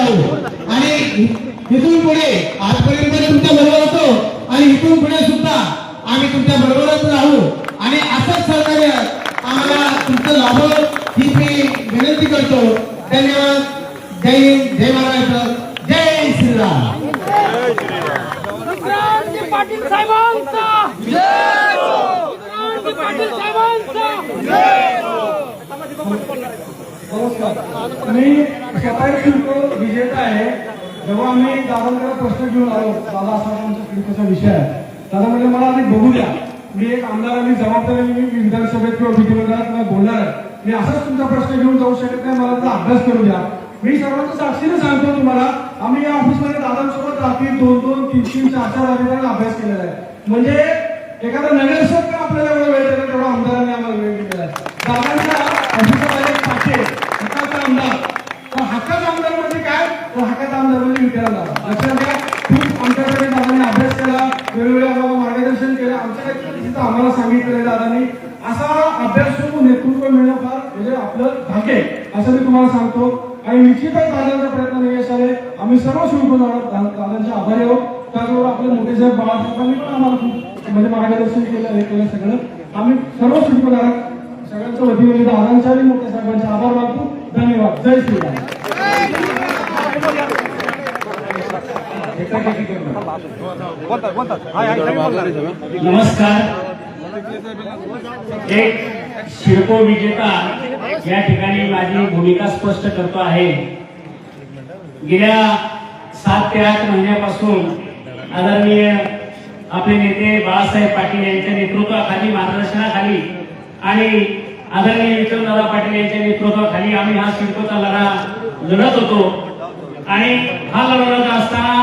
राहू आणि इथून पुढे आजपर्यंत तुमच्या बरोबर होतो आणि इथून पुढे सुद्धा आम्ही तुमच्या बरोबरच राहू आणि असंच सहकार्य आम्हाला तुमचं लाभो ही मी विनंती करतो. धन्यवाद. जय हिंद, जय महाराष्ट्र, जय श्रीराम. विक्रांत पाटील साहेबांचा जय हो. विक्रांत पाटील साहेबांचा जय हो. नमस्कार. मी स्वतः शिल्प विजेता आहे. जेव्हा आम्ही दादांकडे प्रश्न घेऊन आलो, दादा असा आमच्या शिल्पाचा विषय आहे, दादा म्हणजे मला आधी बघू द्या, मी एक आमदार आणि जबाबदारी मी विधानसभेत किंवा विधिमंडळात मला बोलणार आहे, मी असाच तुमचा प्रश्न घेऊन जाऊ शकत नाही, मला त्याचा अभ्यास करू द्या. मी सर्वांच्या साक्षीने सांगतो तुम्हाला, आम्ही या ऑफिसमध्ये दादांसोबत रात्री 2-2, 3-3, 4-4 वाजेपर्यंत अभ्यास केलेला आहे. म्हणजे एखादा नगरसेवक आपल्याला एवढा वेळ देतो तेवढा आमदारांनी आम्हाला वेळ दिलेला आहे. दादांच्या ऑफिसमध्ये एक पाठे हक्काचा आमदार, तर हक्काचा आमदार म्हणजे काय, तर हक्काचा आमदार म्हणजे विचारा दादा. लक्षात घ्या, खूप आमच्याकडे दादांनी अभ्यास केला, वेगवेगळे आम्हाला मार्गदर्शन केलं, आमच्याकडे आम्हाला सांगितलेलं दादांनी. असा अभ्यासू नेतृत्व मिळणं फार म्हणजे आपलं भाग्य आहे असं मी तुम्हाला सांगतो. आणि निश्चितच दादांचा प्रयत्न यश आले. आम्ही सर्व दादांचे आभारी आहोत. त्याचबरोबर आपले मोठे साहेब बाळासाहेबांनी पण आम्हाला खूप म्हणजे मार्गदर्शन केलं, हे केलं सगळं. आम्ही सर्व शिल्पकार सगळ्यांच्या वतीने दादांच्या आणि मोठ्या साहेबांचे आभार मानतो. धन्यवाद. जय श्रीराम. नमस्कार. एक शिल्प विजेता या ठिकाणी माझी भूमिका स्पष्ट करतो आहे. गेल्या 7 ते 8 महिन्यापासून आदरणीय आपले नेते बाळासाहेब पाटील यांच्या नेतृत्वाखाली, मार्गदर्शनाखाली आणि आदरणीय विक्रमदादा पाटील यांच्या नेतृत्वाखाली आम्ही हा शिल्पचा लढा लढत होतो. आणि हा लढा लढत असताना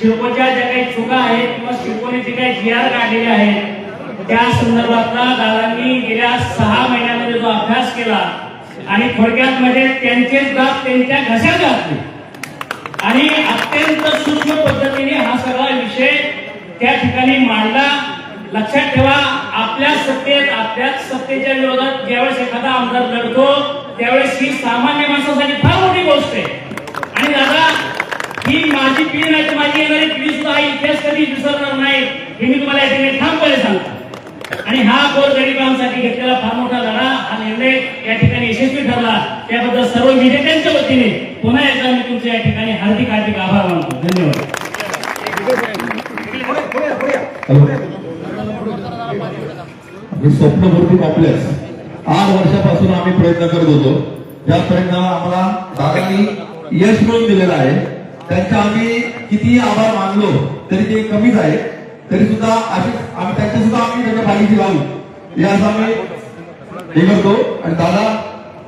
शिल्पच्या ज्या काही चुका आहेत किंवा शिल्पने जे काही GR काढलेले आहेत त्या संदर्भातला दादांनी गेल्या 6 महिन्यामध्ये जो अभ्यास केला आणि थोडक्यात म्हणजे त्यांचेच दात त्यांच्या घशात घातले आणि अत्यंत सूक्ष्म पद्धतीने हा सगळा विषय त्या ठिकाणी मांडला. लक्षात ठेवा, आपल्याच सत्तेच्या विरोधात ज्यावेळेस एखादा आमदार लढतो त्यावेळेस ही सामान्य माणसासाठी फार मोठी गोष्ट आहे. आणि दादा, ही माझी पिढी नाही, माझी येणारी पिढी सुद्धा हा इतिहास कधी विसरणार नाही हे मी तुम्हाला या ठिकाणी ठामपणे सांगतो. आणि हा गोरगरिबांसाठी घेतलेला फार मोठा लढा, हा निर्णय या ठिकाणी यशस्वी ठरला. त्याबद्दल सर्व विजेत्यांच्या वतीने पुन्हा एकदा मी तुमचे या ठिकाणी हार्दिक हार्दिक आभार मानतो. धन्यवाद. स्वप्नपूर्ती कॉम्प्लेक्स 8 वर्षापासून आम्ही प्रयत्न करत होतो. ज्या प्रयत्न आम्हाला दादांनी यश मिळवून दिलेलं आहे, त्यांचा आम्ही कितीही आभार मानलो तरी ते कमीच आहे. तरी सुद्धा आम्ही त्यांच्या सुद्धा त्यांच्या पाठीशी राहू हे असं आम्ही हे करतो. आणि दादा,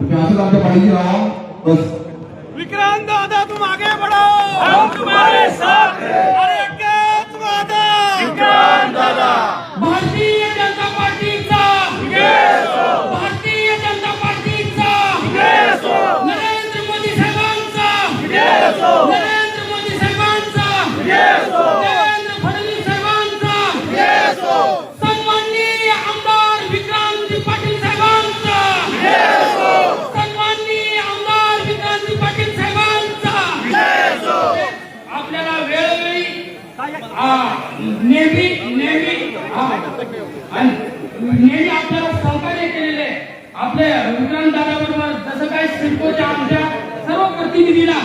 तुम्ही असंच आमच्या पाठीशी राहा बस. विक्रांत दादा, तुम आगे बढ़ो, हम तुम्हारे साथ हैं. अरे एकच वादा, विक्रांत दादा. भारतीय जनता पार्टीचा भारतीय जनता पार्टीचा नरेंद्र मोदी साहेबांचा, नरेंद्र मोदी साहेबांचा, देवेंद्र फडणवीस साहेबांचा, सन्माननीय आमदार विक्रांत पाटील साहेबांचा, सन्माननीय आमदार विक्रांत पाटील साहेबांचा. आपल्याला वेळोवेळी नेहमी आपल्याला सहकार्य केलेले आपले विक्रांत दादा बरोबर, जसं काय सिडकोच्या आमच्या सर्व प्रतिनिधीला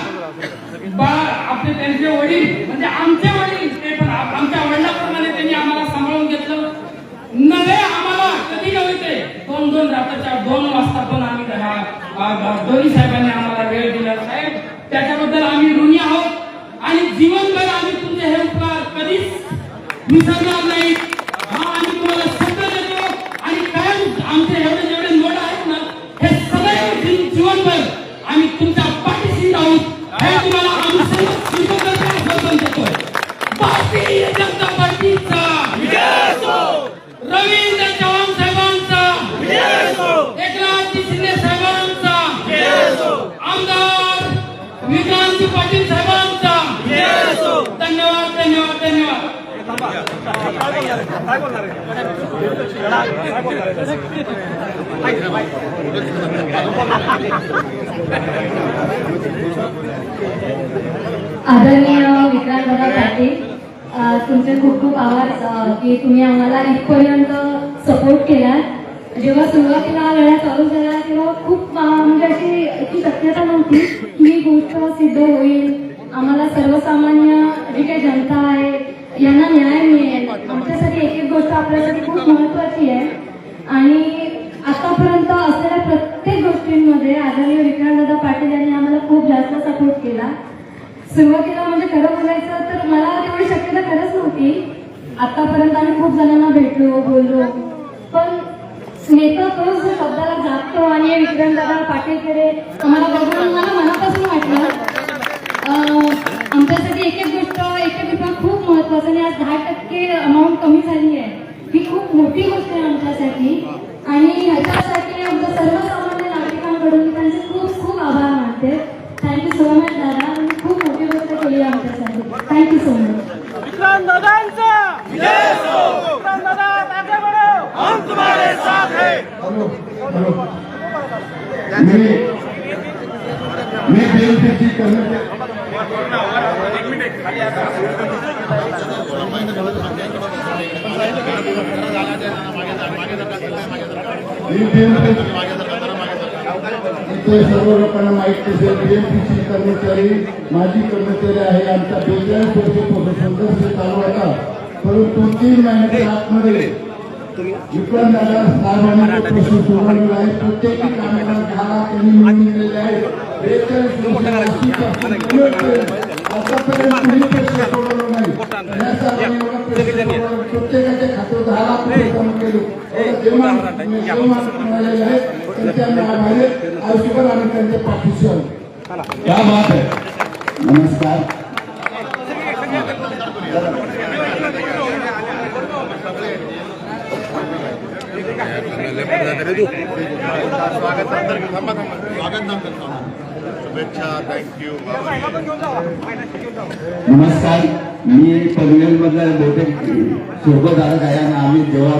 आपले त्यांचे वडील म्हणजे आमचे वडील, ते पण आमच्या वडिलांप्रमाणे त्यांनी आम्हाला सांभाळून घेतलं. नव्हे आम्हाला कधी नव्हते 2-2 रात्रीच्या 2 वाजता पण आम्ही दोन्ही साहेबांनी आम्हाला वेळ दिला. साहेब, त्याच्याबद्दल आम्ही ऋणी आहोत आणि जीवनभर आम्ही तुमचे हे उपकार कधीच विसरणार नाही. हा आम्ही तुम्हाला शब्द देतो आणि कायम आमचे एवढे जेवढे नोट आहेत ना, हे सगळे जीवनभर आम्ही तुमच्या पाठीशी राहू हे तुम्हाला आम्ही सर्व देतो. भारतीय जनता पार्टीचा रवींद्र चव्हाण साहेबांचा, एकनाथ शिंदे साहेबांचा, आमदार विक्रांत पाटील साहेबांचा. धन्यवाद, धन्यवाद, धन्यवाद. आदरणीय विक्रांतदादा पाटील, तुमचे खूप खूप आभार की तुम्ही आम्हाला इथपर्यंत सपोर्ट केला. जेव्हा सुरुवातीला हा लढा चालू झाला तेव्हा खूप म्हणजे अशी इतकी शक्यता नव्हती की ही गोष्ट सिद्ध होईल. आम्हाला सर्वसामान्य जी काही जनता आहे यांना न्याय मिळेल. आमच्यासाठी एक एक गोष्ट आपल्यासाठी खूप महत्वाची आहे आणि आतापर्यंत असलेल्या प्रत्येक गोष्टींमध्ये आदरणीय विक्रांतदादा पाटील यांनी आम्हाला खूप जास्त सपोर्ट केला. सुरुवातीला म्हणजे खरं बोलायचं तर मला तेवढी शक्यता खरंच नव्हती. आतापर्यंत आम्ही खूप जणांना भेटलो बोललो, पण नेता तोच जो शब्दाला जागतो आणि विक्रांतदादा पाटीलकडे आम्हाला बघून मला मनापासून वाटलं आमच्यासाठी एक एक गोष्ट एक एक रुपया खूप महत्वाचं आणि आज 10% अमाऊंट कमी झाली आहे. ही खूप मोठी गोष्ट आहे आमच्यासाठी आणि ह्याच्यासाठी आमच्या सर्वसामान्य नागरिकांकडून मी त्यांचे खूप खूप आभार मानते. थँक्यू सो मच दादा, तुम्ही खूप मोठी गोष्ट केली आमच्यासाठी. Thank you so much. मी BMC कर्मचारी इथे सर्व लोकांना माहिती असेल, BMC कर्मचारी माजी कर्मचारी आहे. आमचा 42 वर्षापासून संघर्ष चालू होता, परंतु 3 महिन्याच्या आतमध्ये विक्रांतदादा साहेबांनी प्रश्न सोडवलेला आहे. प्रत्येकी कामाला 10 लाख त्यांनी मिळवून दिलेले आहेत. 42 आतापर्यंत कुणी प्रश्न सोडवला नाही. या साहेबांनी प्रत्येकाच्या खात्यावर 10 लाख रुपये जमा केले. जेव्हा मिळालेले आहेत त्यांचे आम्ही आभारी आयुष्यभर आम्ही त्यांच्या पाठीशी आहोत. क्या बात है. नमस्कार. नमस्कार, मी पनवेलमधला बहुतेक सोबतधारक आहे आणि आम्ही जेव्हा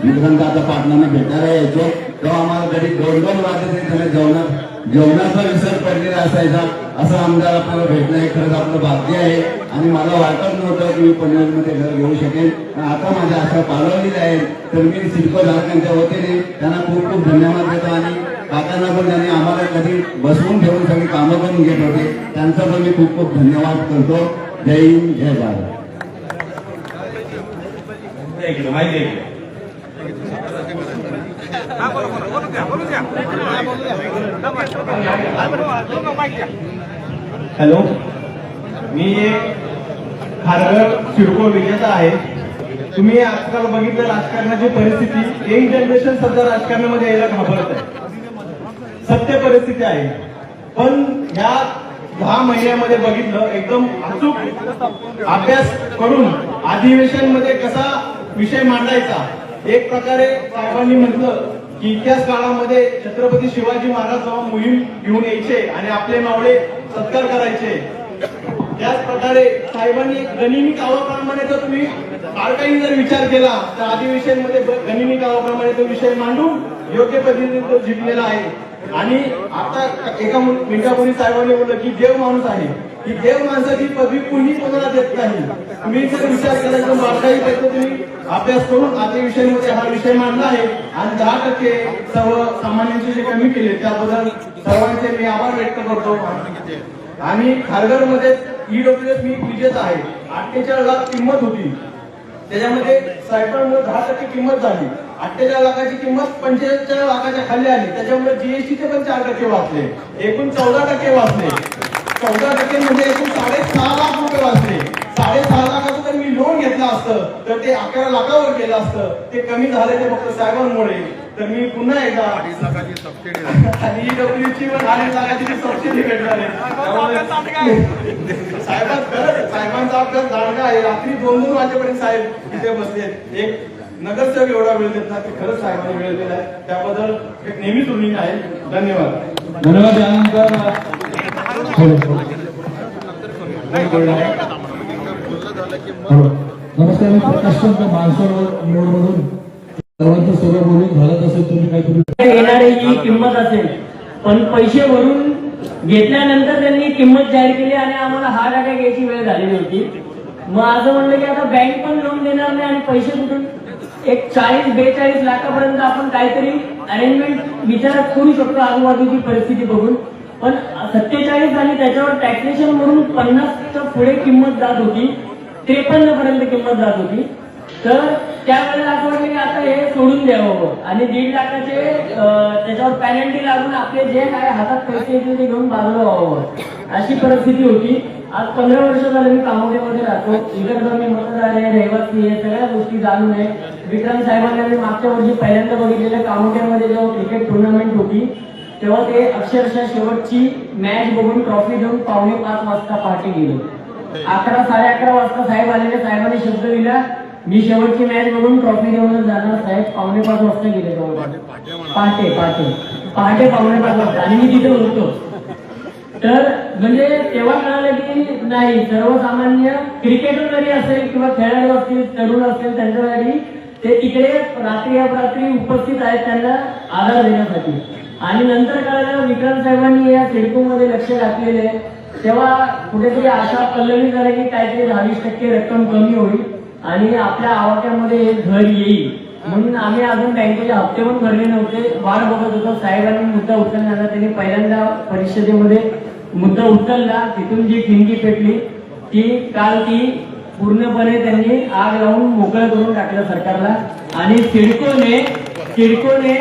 विक्रांतदादा पाटलांना भेटायला यायचो तेव्हा आम्हाला कधी 2-2 वाजता जेवणाचा विसर पडलेला असायचा. असं आमदार आपल्याला भेटणं हे खरंच आपलं भाग्य आहे आणि मला वाटत नव्हतं की मी पनवेलमध्ये घर घेऊ शकेन. आता माझ्या आशा पालवलेल्या आहेत, तर मी सिडको धारकांच्या वतीने त्यांना खूप खूप धन्यवाद देतो आणि काकांना पण त्यांनी आम्हाला कधी बसवून ठेवून सगळी कामं करून घेत होते, त्यांचा पण मी खूप खूप धन्यवाद करतो. जय हिंद, जय भारत. हॅलो, मी खारघर सिडको विजेता आहे. तुम्ही आजकाल बघितलं राजकारणाची परिस्थिती, यंग जनरेशन सध्या राजकारणामध्ये यायला घाबरत आहे. सत्य परिस्थिती आहे, पण या 10 महिन्यामध्ये बघितलं एकदम अचूक अभ्यास करून अधिवेशनमध्ये कसा विषय मांडायचा. एक प्रकारे साहेबांनी म्हटलं की इतिहास काळामध्ये छत्रपती शिवाजी महाराज जेव्हा मोहीम घेऊन यायचे आणि आपले मावळे सत्कार करायचे, त्याच प्रकारे साहेबांनी गनिमी कावाप्रमाणे जर तुम्ही बारकाईने जर विचार केला तर अधिवेशनमध्ये गनिमी कावाप्रमाणे तो विषय मांडून योग्य पद्धतीने तो जिंकलेला आहे. आणि आता एका मिनिटापूर्वी साहेबांनी बोललं की देव माणूस आहे, की देव माणसाची पदवी कुणी कोणाला देत नाही. तुम्ही जर विचार केला तर बारकाई पद्धतीने अभ्यास करून अधिवेशनमध्ये हा विषय मांडला आहे आणि 10% सर्व सामान्यांचे जे कमी केले त्याबद्दल सर्वांचे मी आभार व्यक्त करतो. आणि खारघरमध्ये EWS मी विजेता आहे. 48 लाख किंमत होती, त्याच्यामध्ये सायकलमुळे 10% किंमत झाली. 48 लाखाची किंमत 45 लाखाच्या खाली आली, त्याच्यामुळे जीएसटीचे पण 4% वाचले, एकूण 14% वाचले. 14% म्हणजे एकूण 6.5 लाख रुपये वाचले. 6.5 लाखाचं जर मी लोन घेतलं असतं तर ते 11 लाखावर गेलं असतं. ते कमी झाले ते फक्त साहेबांमुळे. तर मी पुन्हा एकदा 2.5 लाखाची सबसिडी आणि EWSची पण 2.5 लाखाची सबसिडी भेटणार आहे. साहेबांचा अभ्यास दांडगा आहे. रात्री 2-2 वाजेपर्यंत साहेब इथे बसले. एक नगरसेवक एवढा वेळ देत नाही, खरंच साहेबांनी वेळ दिलाय, त्याबद्दल एक नेहमीच ऋणी आहे. धन्यवाद. धन्यवाद. यानंतर नमस्कार, मी प्रकाशचंद मानसरोवर रोडमधून. सर्वांचं सगळं बोलून झालं असेल तुम्ही काहीतरी येणारी जी किंमत असेल, पण पैसे भरून घेतल्यानंतर त्यांनी किंमत जाहीर केली आणि आम्हाला हार्ट अटॅक यायची वेळ झालेली होती. मग असं म्हणलं की आता बँक पण लोन देणार नाही आणि पैसे कुठून, एक 40-42 लाखापर्यंत आपण काहीतरी अरेंजमेंट विचारात करू शकतो आजूबाजूची परिस्थिती बघून. पण 47 आणि त्याच्यावर टॅक्सेशन म्हणून 50च्या पुढे किंमत जात होती, 53 पर्यंत किंमत जात होती. तर त्यावेळेला असं वाटलं की आता हे सोडून द्यावं आणि 1.5 लाखाचे त्याच्यावर पॅनल्टी लागून आपले जे काय हातात पैसे येतील ते घेऊन बाजूला व्हावं, अशी परिस्थिती होती. आज 15 वर्ष झालं मी कामोठ्यामध्ये राहतो. इकडं मी मतदार आहे, रहिवासी आहे, सगळ्या गोष्टी जाणून आहे. विक्रांत साहेबांना मी मागच्या वर्षी पहिल्यांदा बघितलेलं कामोठ्यामध्ये जेव्हा क्रिकेट टुर्नामेंट होती तेव्हा ते अक्षरशः शेवटची मॅच बघून ट्रॉफी देऊन 4:45 वाजता पहाटे गेले. 11-11:30 वाजता साहेब आलेले. साहेबांनी शब्द दिला, मी शेवटची मॅच बघून ट्रॉफी देऊनच जाणार. साहेब 4:45 वाजता गेले. पहाटे 4:45 वाजता आणि मी तिथे होतो. तर म्हणजे तेव्हा कळालं की नाही, सर्वसामान्य क्रिकेटर जरी असेल किंवा खेळाडू असतील, तरुण असतील, त्यांच्यासाठी ते तिकडे रात्री अपरात्री उपस्थित आहेत त्यांना आधार देण्यासाठी. आणि नंतर कळालं विक्रांत साहेबांनी या सिडकोमध्ये लक्ष घातलेले, तेव्हा कुठेतरी आशा पल्लवी झाली की काहीतरी 20% रक्कम कमी होईल आणि आपल्या आवाक्यामध्ये हे घर येईल. म्हणून आम्ही अजून बँकेचे हप्ते पण भरले नव्हते, वाट बघत होतो. साहेबांनी मुद्दा उचलण्याचा त्यांनी पहिल्यांदा परिषदेमध्ये मुद्दा उचलला, तिथून जी ठिणगी पेटली ती काल ती पूर्णपणे त्यांनी आग लावून मोकळं करून टाकलं सरकारला. आणि सिडकोने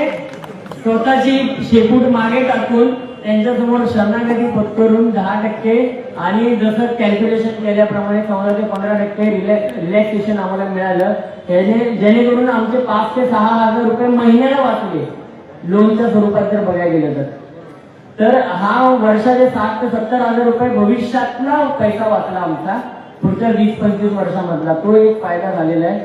स्वतःची शेपूट मागे टाकून त्यांच्यासमोर शरणागती पत्करून 10% आणि जसं कॅल्क्युलेशन केल्याप्रमाणे 14 ते 15% रिलॅक्सेशन आम्हाला मिळालं. जेणेकरून आमचे 5 ते 6 हजार रुपये महिन्याला वाचले लोनच्या स्वरूपात जर बघायला गेलं तर हा वर्षाचे 60 ते 70 हजार रुपये भविष्यातला पैसा वाचला आमचा पुढच्या 20-25 वर्षामधला. तो एक फायदा झालेला आहे.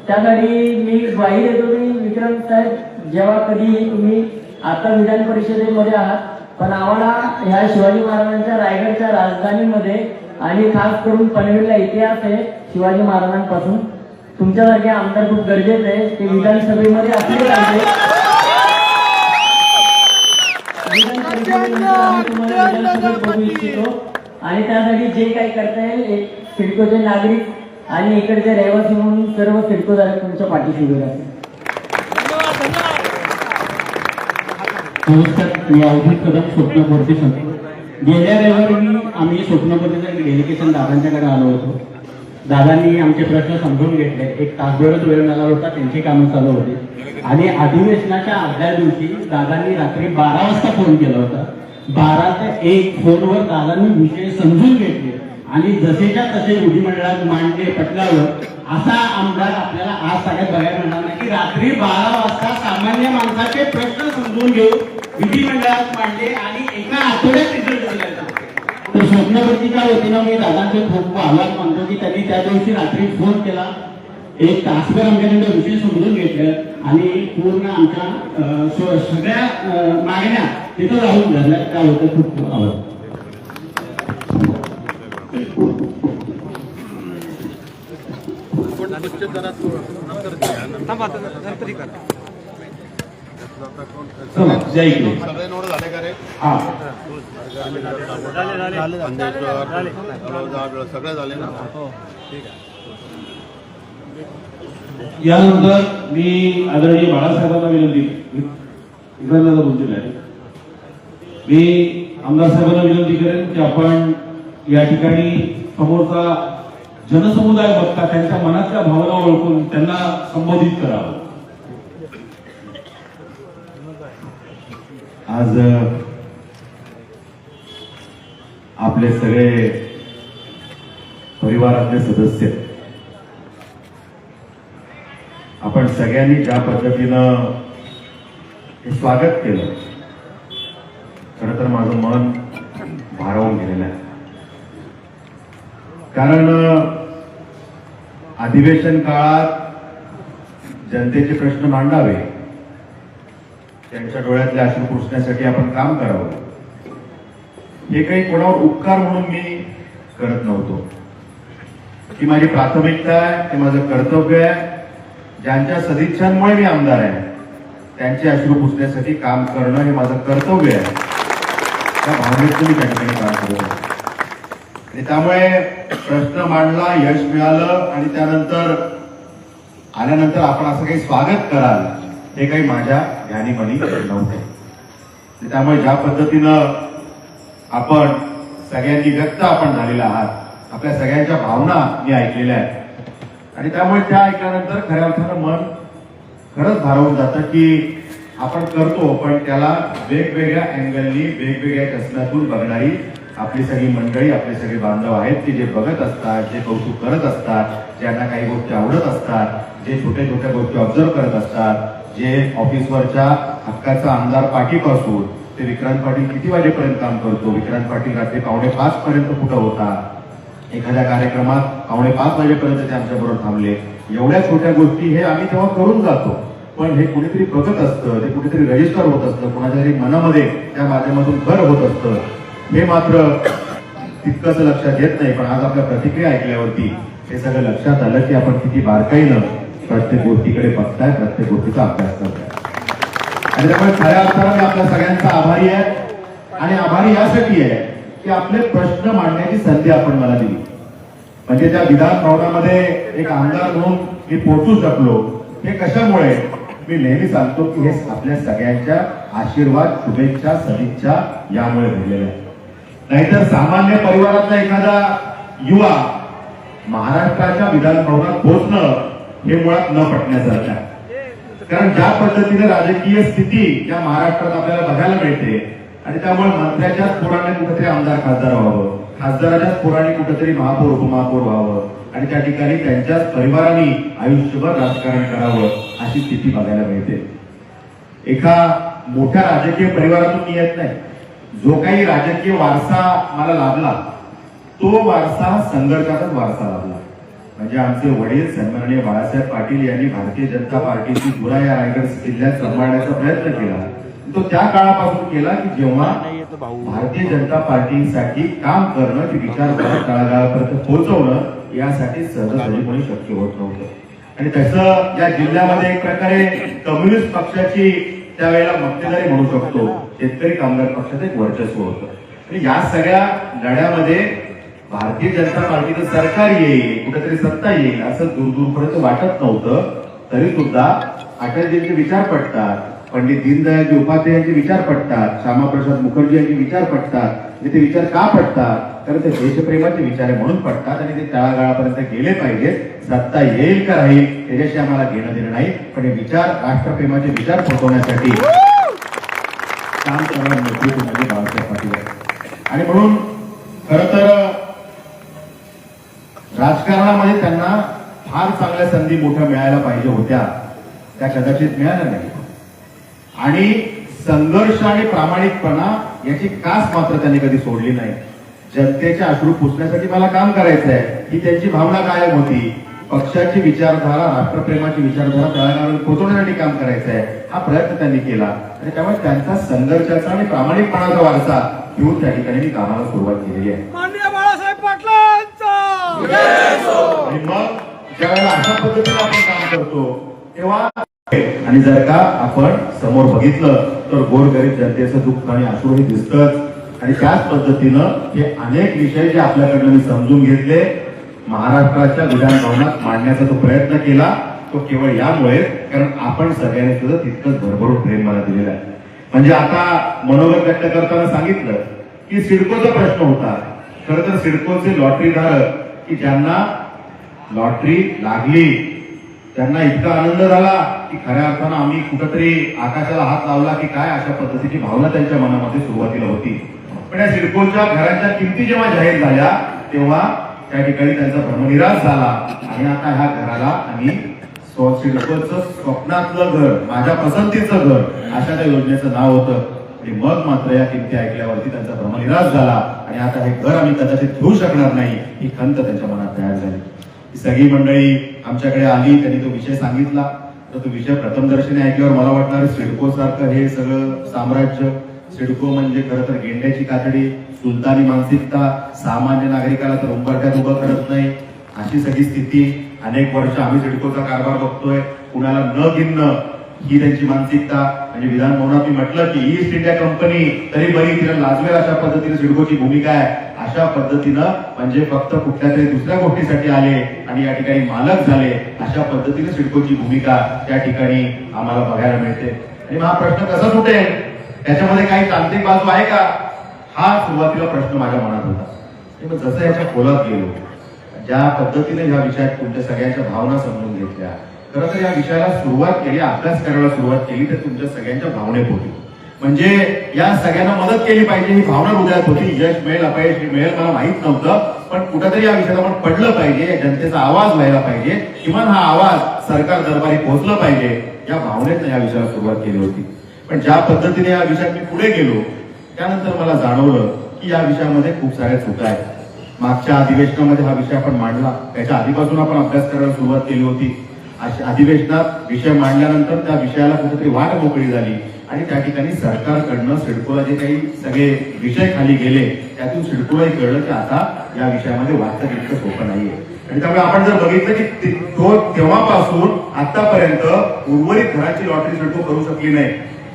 त्यासाठी मी ग्वाही देतो की विक्रांत साहेब, जेव्हा कधी तुम्ही आता विधान परिषदेमध्ये आहात, पण आम्हाला ह्या शिवाजी महाराजांच्या रायगडच्या राजधानीमध्ये आणि खास करून पनवेलला इतिहास आहे शिवाजी महाराजांपासून, तुमच्यासारखे आमदार खूप गरजेचे आहे. ते विधानसभेमध्ये असले पाहिजे. आणि त्यासाठी जे काही करता येईल सिडकोचे नागरिक आणि इकडचे रहिवासी म्हणून सर्व सिडकोधारक तुमच्या पाठीशी उभे राहतील. नमस्कार, मी अवधूत कदम स्वप्नपूर्ती सांगतो. गेल्या रविवारी आम्ही स्वप्नपूर्तीचं डेलिगेशन दादांच्याकडे आलो होतो. दादांनी आमचे प्रश्न समजून घेतले. एक तासभरच वेळ मिळाला होता, त्यांची कामं चालू होती. आणि अधिवेशनाच्या आदल्या दिवशी दादांनी रात्री 12 वाजता फोन केला होता. 12 ते 1 फोनवर दादांनी विषय समजून घेतले आणि जसेच्या तसे विधिमंडळात मांडले पटल्यावर असा आमदार आपल्याला आज सगळ्यात बघायला मिळणार नाही की रात्री 12 वाजता सामान्य माणसाचे प्रश्न समजून घेऊन विधिमंडळात मांडले आणि एका आठवड्यात रिझल्ट दिला. तर स्वप्नपूर्तीच्या वतीनं मी दादांचे खूप आभार मानतो की त्यांनी त्या दिवशी रात्री फोन केला, एक तासभर आमच्याकडे विषय समजून घेतलं आणि पूर्ण आमच्या सगळ्या मागण्या तिथं राहून झाल्या. त्याबद्दल खूप खूप आभार. जय इकडे. हा सगळं झाले ना. यानंतर मी आदरणीय बाळासाहेबांना विनंती बोलतील आहे. मी आमदार साहेबांना विनंती करेन की आपण या ठिकाणी समोरचा जनसमुदाय बघता त्यांच्या मनातल्या भावना ओळखून त्यांना संबोधित करावं. आज आपले सगळे परिवारातले सदस्य, आपण सगळ्यांनी ज्या पद्धतीनं हे स्वागत केलं, खरं तर माझं मन भारावून गेलेलं आहे. कारण अधिवेशन काळात जनतेचे प्रश्न मांडावे, त्यांच्या डोळ्यातले अश्रू पुसण्यासाठी आपण काम करावं, हे काही कोणावर उपकार म्हणून मी करत नव्हतो. ही माझी प्राथमिकता आहे, हे माझं कर्तव्य आहे. ज्यांच्या सदिच्छांमुळे मी आमदार आहे त्यांचे अश्रू पुसण्यासाठी काम करणं हे माझं कर्तव्य आहे. त्या भावनेतून मी त्या ठिकाणी काम करत होतो. आणि त्यामुळे प्रश्न मांडला, यश मिळालं आणि त्यानंतर आल्यानंतर आपण असं काही स्वागत कराल हे काही माझ्या ध्यानीमनी नव्हते. त्यामुळे ज्या पद्धतीनं आपण सगळ्यांनी व्यक्त आपण झालेला आहात, आपल्या सगळ्यांच्या भावना मी ऐकलेल्या आहेत आणि त्यामुळे त्या ऐकल्यानंतर खऱ्या अर्थानं मन खरंच भारावून जातं की आपण करतो पण त्याला वेगवेगळ्या अँगलनी वेगवेगळ्या चष्म्यातून बघणारी आपली सगळी मंडळी, आपले सगळे बांधव आहेत की जे बघत असतात, जे कौतुक करत असतात, ज्यांना काही गोष्टी आवडत असतात, जे छोट्या छोट्या गोष्टी ऑब्झर्व करत असतात, जे ऑफिसवरच्या हक्काचा आमदार पाठीपासून ते विक्रांत पाटील किती वाजेपर्यंत काम करतो, विक्रांत पाटील रात्री 4:45 पर्यंत कुठं होता, एखाद्या कार्यक्रमात 4:45 वाजेपर्यंत ते आमच्याबरोबर थांबले. एवढ्या छोट्या गोष्टी हे आम्ही तेव्हा करून जातो, पण हे कुणीतरी बघत असतं, ते कुठेतरी रजिस्टर होत असतं, कोणाच्या तरी मनामध्ये त्या माध्यमातून घर होत असतं. हे मात्र तितकंच लक्षात येत नाही. पण आज आपल्या प्रतिक्रिया ऐकल्यावरती हे सगळं लक्षात आलं की आपण किती बारकाईनं प्रत्येक गोष्टीकडे बघताय, प्रत्येक गोष्टीचा अभ्यास करताय. आणि त्यामुळे खऱ्या अर्थानं मी आपल्या सगळ्यांचा आभारी आहे. आणि आभारी यासाठी आहे की आपले प्रश्न मांडण्याची संधी आपण मला दिली. म्हणजे त्या विधान भवनामध्ये एक आमदार म्हणून मी पोहोचू शकलो हे कशामुळे, मी नेहमी सांगतो की हे आपल्या सगळ्यांच्या आशीर्वाद, शुभेच्छा, सदिच्छा यामुळे घडलेल्या आहे. नाहीतर सामान्य परिवारातला एखादा युवा महाराष्ट्राच्या विधान भवनात पोहोचणं हे मुळात न पटण्यासारखं आहे. कारण ज्या पद्धतीने राजकीय स्थिती या महाराष्ट्रात आपल्याला बघायला मिळते आणि त्यामुळे मंत्र्याच्याच पोराने कुठेतरी आमदार खासदार व्हावं, खासदाराच्याच पोराने कुठेतरी महापौर उपमहापौर व्हावं आणि त्या ठिकाणी त्यांच्याच परिवारांनी आयुष्यभर राजकारण करावं अशी स्थिती बघायला मिळते. एका मोठ्या राजकीय परिवारातून मी येत नाही. जो काही राजकीय वारसा मला लाभला तो वारसा संघर्षाचाच वारसा लाभला. म्हणजे आमचे वडील सन्माननीय बाळासाहेब पाटील यांनी भारतीय जनता पार्टीची धुरा या रायगड जिल्ह्यात सांभाळण्याचा प्रयत्न केला. तो त्या काळापासून केला की जेव्हा भारतीय जनता पार्टीसाठी काम करणं, ती विचारधारा तळागाळापर्यंत पोहोचवणं यासाठी सहजासहजीपणे शक्य होत नव्हतं. आणि तसं या जिल्ह्यामध्ये एक प्रकारे कम्युनिस्ट पक्षाची त्यावेळेला मक्तेदारी म्हणू शकतो, शेतकरी कामगार पक्षाचं एक वर्चस्व होतं. आणि या सगळ्या लढ्यामध्ये भारतीय जनता पार्टीचं सरकार येईल, कुठेतरी सत्ता येईल असं दूरपर्यंत वाटत नव्हतं. तरी सुद्धा अटलजींचे विचार पडतात, पंडित दीनदयाळजी उपाध्याय यांचे विचार पडतात, श्यामाप्रसाद मुखर्जी यांचे विचार पडतात. ते विचार का पडतात? कारण ते देशप्रेमाचे विचार आहे म्हणून पडतात आणि ते तळागाळापर्यंत गेले पाहिजेत. सत्ता येईल का राहील त्याच्याशी आम्हाला घेणं देणं नाही, पण हे विचार, राष्ट्रप्रेमाचे विचार पोहोचवण्यासाठी काम करणारे नेतृत्व म्हणजे बाळासाहेब पाटील. आणि म्हणून खरं तर राजकारणामध्ये त्यांना फार चांगल्या संधी मोठ्या मिळायला पाहिजे होत्या, त्या कदाचित मिळाल्या नाही. आणि संघर्ष आणि प्रामाणिकपणा याची कास मात्र त्यांनी कधी सोडली नाही. जनतेचे अश्रू पुसण्यासाठी मला काम करायचं आहे ही त्यांची भावना कायम होती. पक्षाची विचारधारा, राष्ट्रप्रेमाची विचारधारा तळागाळावर पोहोचवण्यासाठी काम करायचं आहे हा प्रयत्न त्यांनी केला. आणि त्यामुळे त्यांचा संघर्षाचा आणि प्रामाणिकपणाचा वारसा घेऊन त्या ठिकाणी मी कामाला सुरुवात केलेली आहे. माननीय बाळासाहेब पाटलांचा आणि मग ज्यावेळेला अशा पद्धतीने आपण काम करतो तेव्हा आणि जर का आपण समोर बघितलं तर गोरगरीब जनतेचं दुःख आणि अश्रूही दिसतंच. आणि त्याच पद्धतीनं हे अनेक विषय जे आपल्याकडनं मी समजून घेतले, महाराष्ट्राच्या विधान भवनात मांडण्याचा तो प्रयत्न केला, तो केवळ यामुळे कारण आपण सगळ्यांनी सुद्धा तितकंच भरभरून प्रेम मला दिलेलं आहे. म्हणजे आता मनोगत व्यक्त करताना सांगितलं की सिडकोचा प्रश्न होता. खरं तर सिडकोचे लॉटरीधारक की ज्यांना लॉटरी लागली त्यांना इतका आनंद झाला की खऱ्या अर्थानं आम्ही कुठंतरी आकाशाला हात लावला की काय, अशा पद्धतीची भावना त्यांच्या मनामध्ये सुरुवातीला होती. पण या सिडकोच्या घरांच्या किमती जेव्हा जाहीर झाल्या तेव्हा त्या ठिकाणी त्यांचा भ्रमनिरास झाला. आणि आता ह्या घराला आम्ही सिडकोचं स्वप्नातलं घर, माझ्या पसंतीचं घर अशा त्या योजनेचं नाव होतं. आणि मग मात्र या किमती ऐकल्यावरती त्यांचा भ्रमनिरास झाला आणि आता हे घर आम्ही कदाचित घेऊ शकणार नाही ही खंत त्यांच्या मनात तयार झाली. सगळी मंडळी आमच्याकडे आली, त्यांनी तो विषय सांगितला. तर तो विषय प्रथमदर्शनी ऐकल्यावर मला वाटणार सिडको सारखं हे सगळं साम्राज्य, सिडको म्हणजे खरं तर गेंड्याची कातडी, सुलतानी मानसिकता, सामान्य नागरिकाला तर उंबरठ्यात उभं करत नाही अशी सगळी स्थिती. अनेक वर्ष आम्ही सिडकोचा कारभार बघतोय, कुणाला न गिनणं ही त्यांची मानसिकता. म्हणजे विधान भवनात मी म्हटलं की ईस्ट इंडिया कंपनी तरी बरी, तिला लाजवेल अशा पद्धतीने सिडकोची भूमिका आहे. अशा पद्धतीनं म्हणजे फक्त कुठल्या तरी दुसऱ्या गोष्टीसाठी आले आणि या ठिकाणी मालक झाले, अशा पद्धतीने सिडकोची भूमिका त्या ठिकाणी आम्हाला बघायला मिळते. आणि हा प्रश्न कसा सुटेल, त्याच्यामध्ये काही तांत्रिक बाजू आहे का, हा सुरुवातीला प्रश्न माझ्या मनात होता. मग जसं याच्या खोलात गेलो, ज्या पद्धतीने ह्या विषयात तुमच्या सगळ्यांच्या भावना समजून घेतल्या, खरं तर या विषयाला सुरुवात केली, अभ्यास करायला सुरुवात केली तर तुमच्या सगळ्यांच्या भावनेत होती. म्हणजे या सगळ्यांना मदत केली पाहिजे ही भावना हृदयात होती. यश मिळेल अपयश मिळेल मला माहित नव्हतं, पण कुठेतरी या विषयाला आपण पडलं पाहिजे, जनतेचा आवाज व्हायला पाहिजे, किमान हा आवाज सरकार दरबारी पोहोचला पाहिजे, या भावनेत या विषयाला सुरुवात केली होती. पण ज्या पद्धतीने या विषयात मी पुढे गेलो त्यानंतर मला जाणवलं की या विषयामध्ये खूप साऱ्या चुका आहेत. मागच्या अधिवेशनामध्ये हा विषय आपण मांडला, त्याच्या आधीपासून आपण अभ्यास करायला सुरुवात केली होती. अधिवेशनात विषय मांडल्यानंतर त्या विषयाला कुठेतरी वाट मोकळी झाली आणि त्या ठिकाणी सरकारकडनं सिडकोला जे काही सगळे विषय खाली गेले त्यातून सिडकोलाही कळलं की आता या विषयामध्ये वाटतं इतकं सोपं नाहीये. आणि त्यामुळे आपण जर बघितलं की तो तेव्हापासून आतापर्यंत उर्वरित घराची लॉटरी सिडको करू शकली नाही.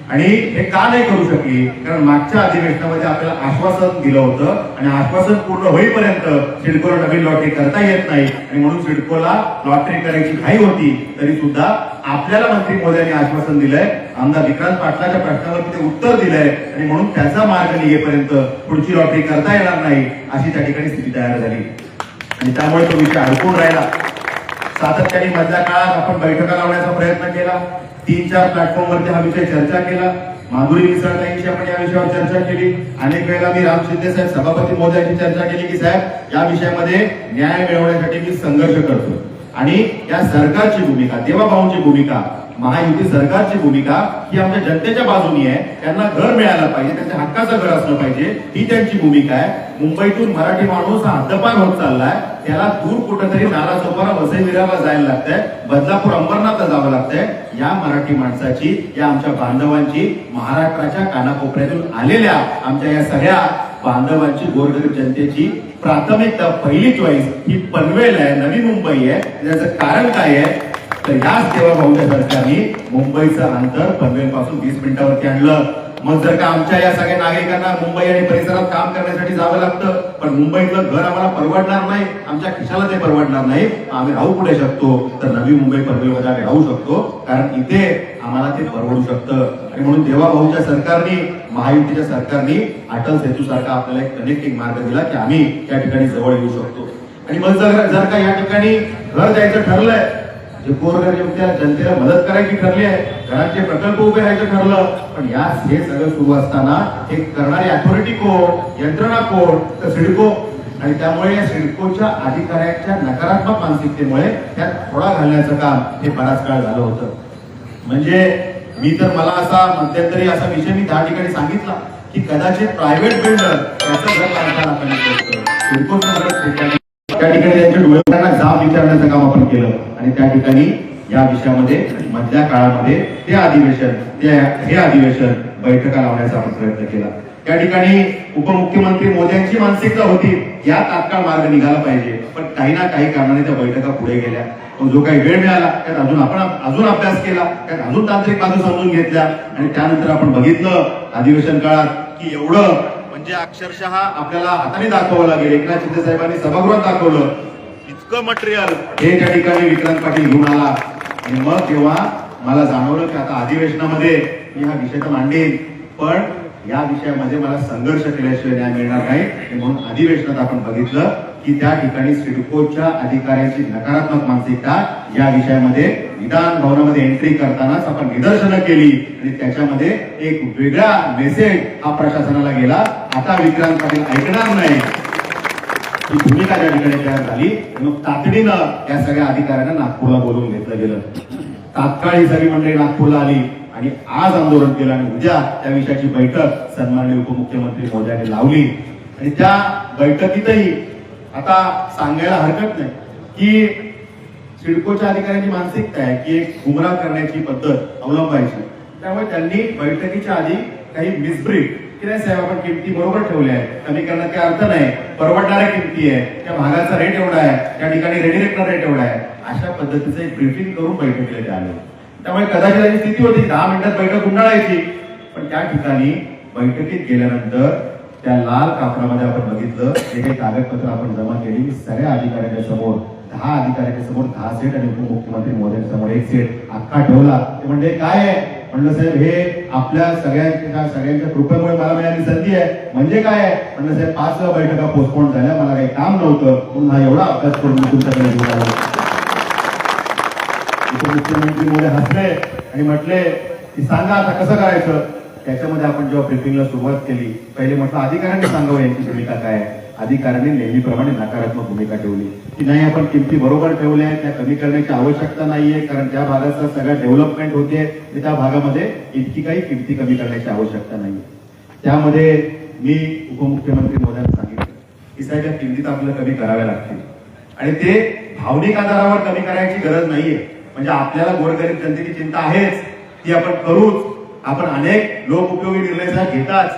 आणि हे का नाही करू शकली, कारण मागच्या अधिवेशनामध्ये आपल्याला आश्वासन दिलं होतं आणि आश्वासन पूर्ण होईपर्यंत सिडकोला नवीन लॉटरी करता येत नाही आणि म्हणून सिडकोला लॉटरी करायची घाई होती. तरी सुद्धा आपल्याला मंत्री महोदयांनी आश्वासन दिलंय, आमदार विक्रांत पाटलाच्या प्रश्नावरती ते उत्तर दिलंय आणि म्हणून त्याचा मार्ग निघेपर्यंत पुढची लॉटरी करता येणार नाही अशी त्या ठिकाणी स्थिती तयार झाली आणि त्यामुळे तो विषय अडकून राहिला. सातत्याने मधल्या काळात आपण बैठका लावण्याचा प्रयत्न केला, 3-4 प्लॅटफॉर्मवरती हा विषय चर्चा केला. माधुरी मिसळताईंशी आपण या विषयावर चर्चा केली. अनेक वेळेला मी राम शिंदे साहेब सभापती महोदयांची चर्चा केली की साहेब या विषयामध्ये न्याय मिळवण्यासाठी मी संघर्ष करतो आणि या सरकारची भूमिका, देवाभाऊंची भूमिका, महायुती सरकारची भूमिका ही आमच्या जनतेच्या बाजूनी आहे. त्यांना घर मिळायला पाहिजे, त्यांच्या हक्काचं घर असलं पाहिजे, ही त्यांची भूमिका आहे. मुंबईतून मराठी माणूस हा हद्दपार होत चाललाय, त्याला दूर कुठेतरी नालासोपारा वसई विरारला जायला लागतंय, बदलापूर अंबरनाथला जावं लागतंय. या मराठी माणसाची, या आमच्या बांधवांची, महाराष्ट्राच्या कानाकोपऱ्यातून आलेल्या आमच्या या सगळ्या बांधवांची, गोरगरीब जनतेची प्राथमिकता, पहिली चॉईस ही पनवेल आहे, नवी मुंबई आहे. त्याचं कारण काय आहे तर याच देवाभाऊच्या सरकारने मुंबईचं अंतर पनवेल पासून 20 मिनिटावरती आणलं. मग जर का आमच्या या सगळ्या नागरिकांना मुंबई आणि परिसरात काम करण्यासाठी जावं लागतं, पण मुंबईतलं घर आम्हाला परवडणार नाही, आमच्या खिशाला ते परवडणार नाही, आम्ही राहू कुठे शकतो तर नवी मुंबई पनवेलमध्ये आम्ही राहू शकतो, कारण इथे आम्हाला ते परवडू शकतं. आणि म्हणून देवाभाऊच्या सरकारने, महायुतीच्या सरकारने अटल सेतू सारखा आपल्याला एक कनेक्टिंग मार्ग दिला की आम्ही त्या ठिकाणी जवळ येऊ शकतो. आणि मग जर का या ठिकाणी घर द्यायचं ठरलंय, जे गोरगरीब जनतेला मदत करायची ठरली आहे, घराचे प्रकल्प उभे राहायचं ठरलं, पण हे सगळं सुरू असताना हे करणारी अथॉरिटी कोण, यंत्रणा कोण तर सिडको. आणि त्यामुळे या सिडकोच्या अधिकाऱ्यांच्या नकारात्मक मानसिकतेमुळे त्यात थोडा घालण्याचं काम हे बराच काळ झालं होतं. म्हणजे मी तर मला असा मध्यंतरी असा विषय मी 10 ठिकाणी सांगितला की कदाचित प्रायव्हेट बिल्डर त्याचं घर बांधताना आपण सिडकोचं घर त्या ठिकाणी त्यांच्या डोळ्यांना जाब विचारण्याचं काम आपण केलं आणि त्या ठिकाणी या विषयामध्ये मधल्या काळामध्ये हे अधिवेशन बैठका लावण्याचा आपण प्रयत्न केला. त्या ठिकाणी उपमुख्यमंत्री मोदयांची मानसिकता होती या तात्काळ मार्ग निघाला पाहिजे, पण काही ना काही कारणाने त्या बैठका पुढे गेल्या. जो काही वेळ मिळाला त्यात अजून अभ्यास केला, त्यात अजून तांत्रिक बाजू समजून घेतल्या आणि त्यानंतर आपण बघितलं अधिवेशन काळात की एवढं म्हणजे अक्षरशः आपल्याला हाताने दाखवावं लागेल. एकनाथ शिंदे साहेबांनी सभागृहात दाखवलं इतकं मटेरियल हे त्या ठिकाणी विक्रांत पाटील घेऊन आला. आणि मग जेव्हा मला जाणवलं की आता अधिवेशनामध्ये मी हा विषय तर मांडेन, पण या विषयामध्ये मला संघर्ष केल्याशिवाय न्याय मिळणार नाही. म्हणून अधिवेशनात आपण बघितलं की त्या ठिकाणी सिडकोच्या अधिकाऱ्यांची नकारात्मक मानसिकता या विषयामध्ये विधान भवनामध्ये एंट्री करतानाच आपण निदर्शनं केली आणि त्याच्यामध्ये एक वेगळा मेसेज हा प्रशासनाला गेला. आता विक्रांत पाटील ऐकणार नाही ही भूमिका त्या ठिकाणी तयार झाली. मग तातडीनं या सगळ्या अधिकाऱ्यांना नागपूरला बोलवून घेतलं गेलं. तात्काळ ही सगळी मंडळी नागपूरला आली आणि आज आंदोलन केलं आणि उद्या त्या विषयाची बैठक सन्माननीय उपमुख्यमंत्री महोदयांनी लावली. आणि त्या बैठकीतही आता सांगायला हरकत नाही की सिडकोच्या अधिकाऱ्यांची मानसिकता आहे की एक गुमराह करण्याची पद्धत अवलंबायची. त्यामुळे त्यांनी बैठकीच्या आधी काही मिसब्रीड की नाही साहेब आपण किमती बरोबर ठेवल्या आहेत, कमी करण्यात काही अर्थ नाही, परवडणाऱ्या किमती आहे, त्या भागाचा रेट एवढा आहे, त्या ठिकाणी रेडिरेक्टर रेट एवढा आहे, अशा पद्धतीचं एक ब्रीफिंग करून बैठकीला ते आले. त्यामुळे कदाचित अशी स्थिती होती 10 मिनिटात बैठक गुंडाळायची, पण त्या ठिकाणी बैठकीत गेल्यानंतर त्या लाल कापडामध्ये आपण बघितलं जे काही कागदपत्र आपण जमा केली सगळ्या अधिकाऱ्यांच्या समोर 10 अधिकाऱ्यांच्या समोर 10 सेट आणि उपमुख्यमंत्री महोदयांसमोर 1 सेट अख्खा ठेवला. ते म्हणजे काय आहे म्हणलं साहेब हे आपल्या सगळ्यांच्या कृपेमुळे मला मिळाली संधी आहे. म्हणजे काय आहे म्हणलं साहेब 5 वेळा बैठका पोस्टपोन झाल्या, मला काही काम नव्हतं म्हणून हा एवढा अभ्यास करून मी तुमच्याकडे घेऊन आलो. उपमुख्यमंत्री महोदय हसले आणि म्हटले की सांगा आता कसं करायचं. त्याच्यामध्ये आपण जेव्हा ब्रीफिंगला सुरुवात केली पहिले म्हटलं अधिकाऱ्यांनी सांगावं यांची भूमिका काय आहे. अधिकाऱ्यांनी नेहमीप्रमाणे नकारात्मक भूमिका ठेवली की नाही आपण किमती बरोबर ठेवल्या, त्या कमी करण्याची आवश्यकता नाहीये कारण त्या भागाचा सगळा डेव्हलपमेंट होते आणि त्या भागामध्ये इतकी काही किमती कमी करण्याची आवश्यकता नाहीये. त्यामध्ये मी उपमुख्यमंत्री महोदयांना सांगितलं की साहेब या किमतीत आपल्याला कमी कराव्या लागतील आणि ते भावनिक आधारावर कमी करायची गरज नाहीये. म्हणजे आपल्याला गोरगरीब जनतेची चिंता आहेच, ती आपण करूच. आपण अनेक लोक उपयोगी निर्णय घेताच,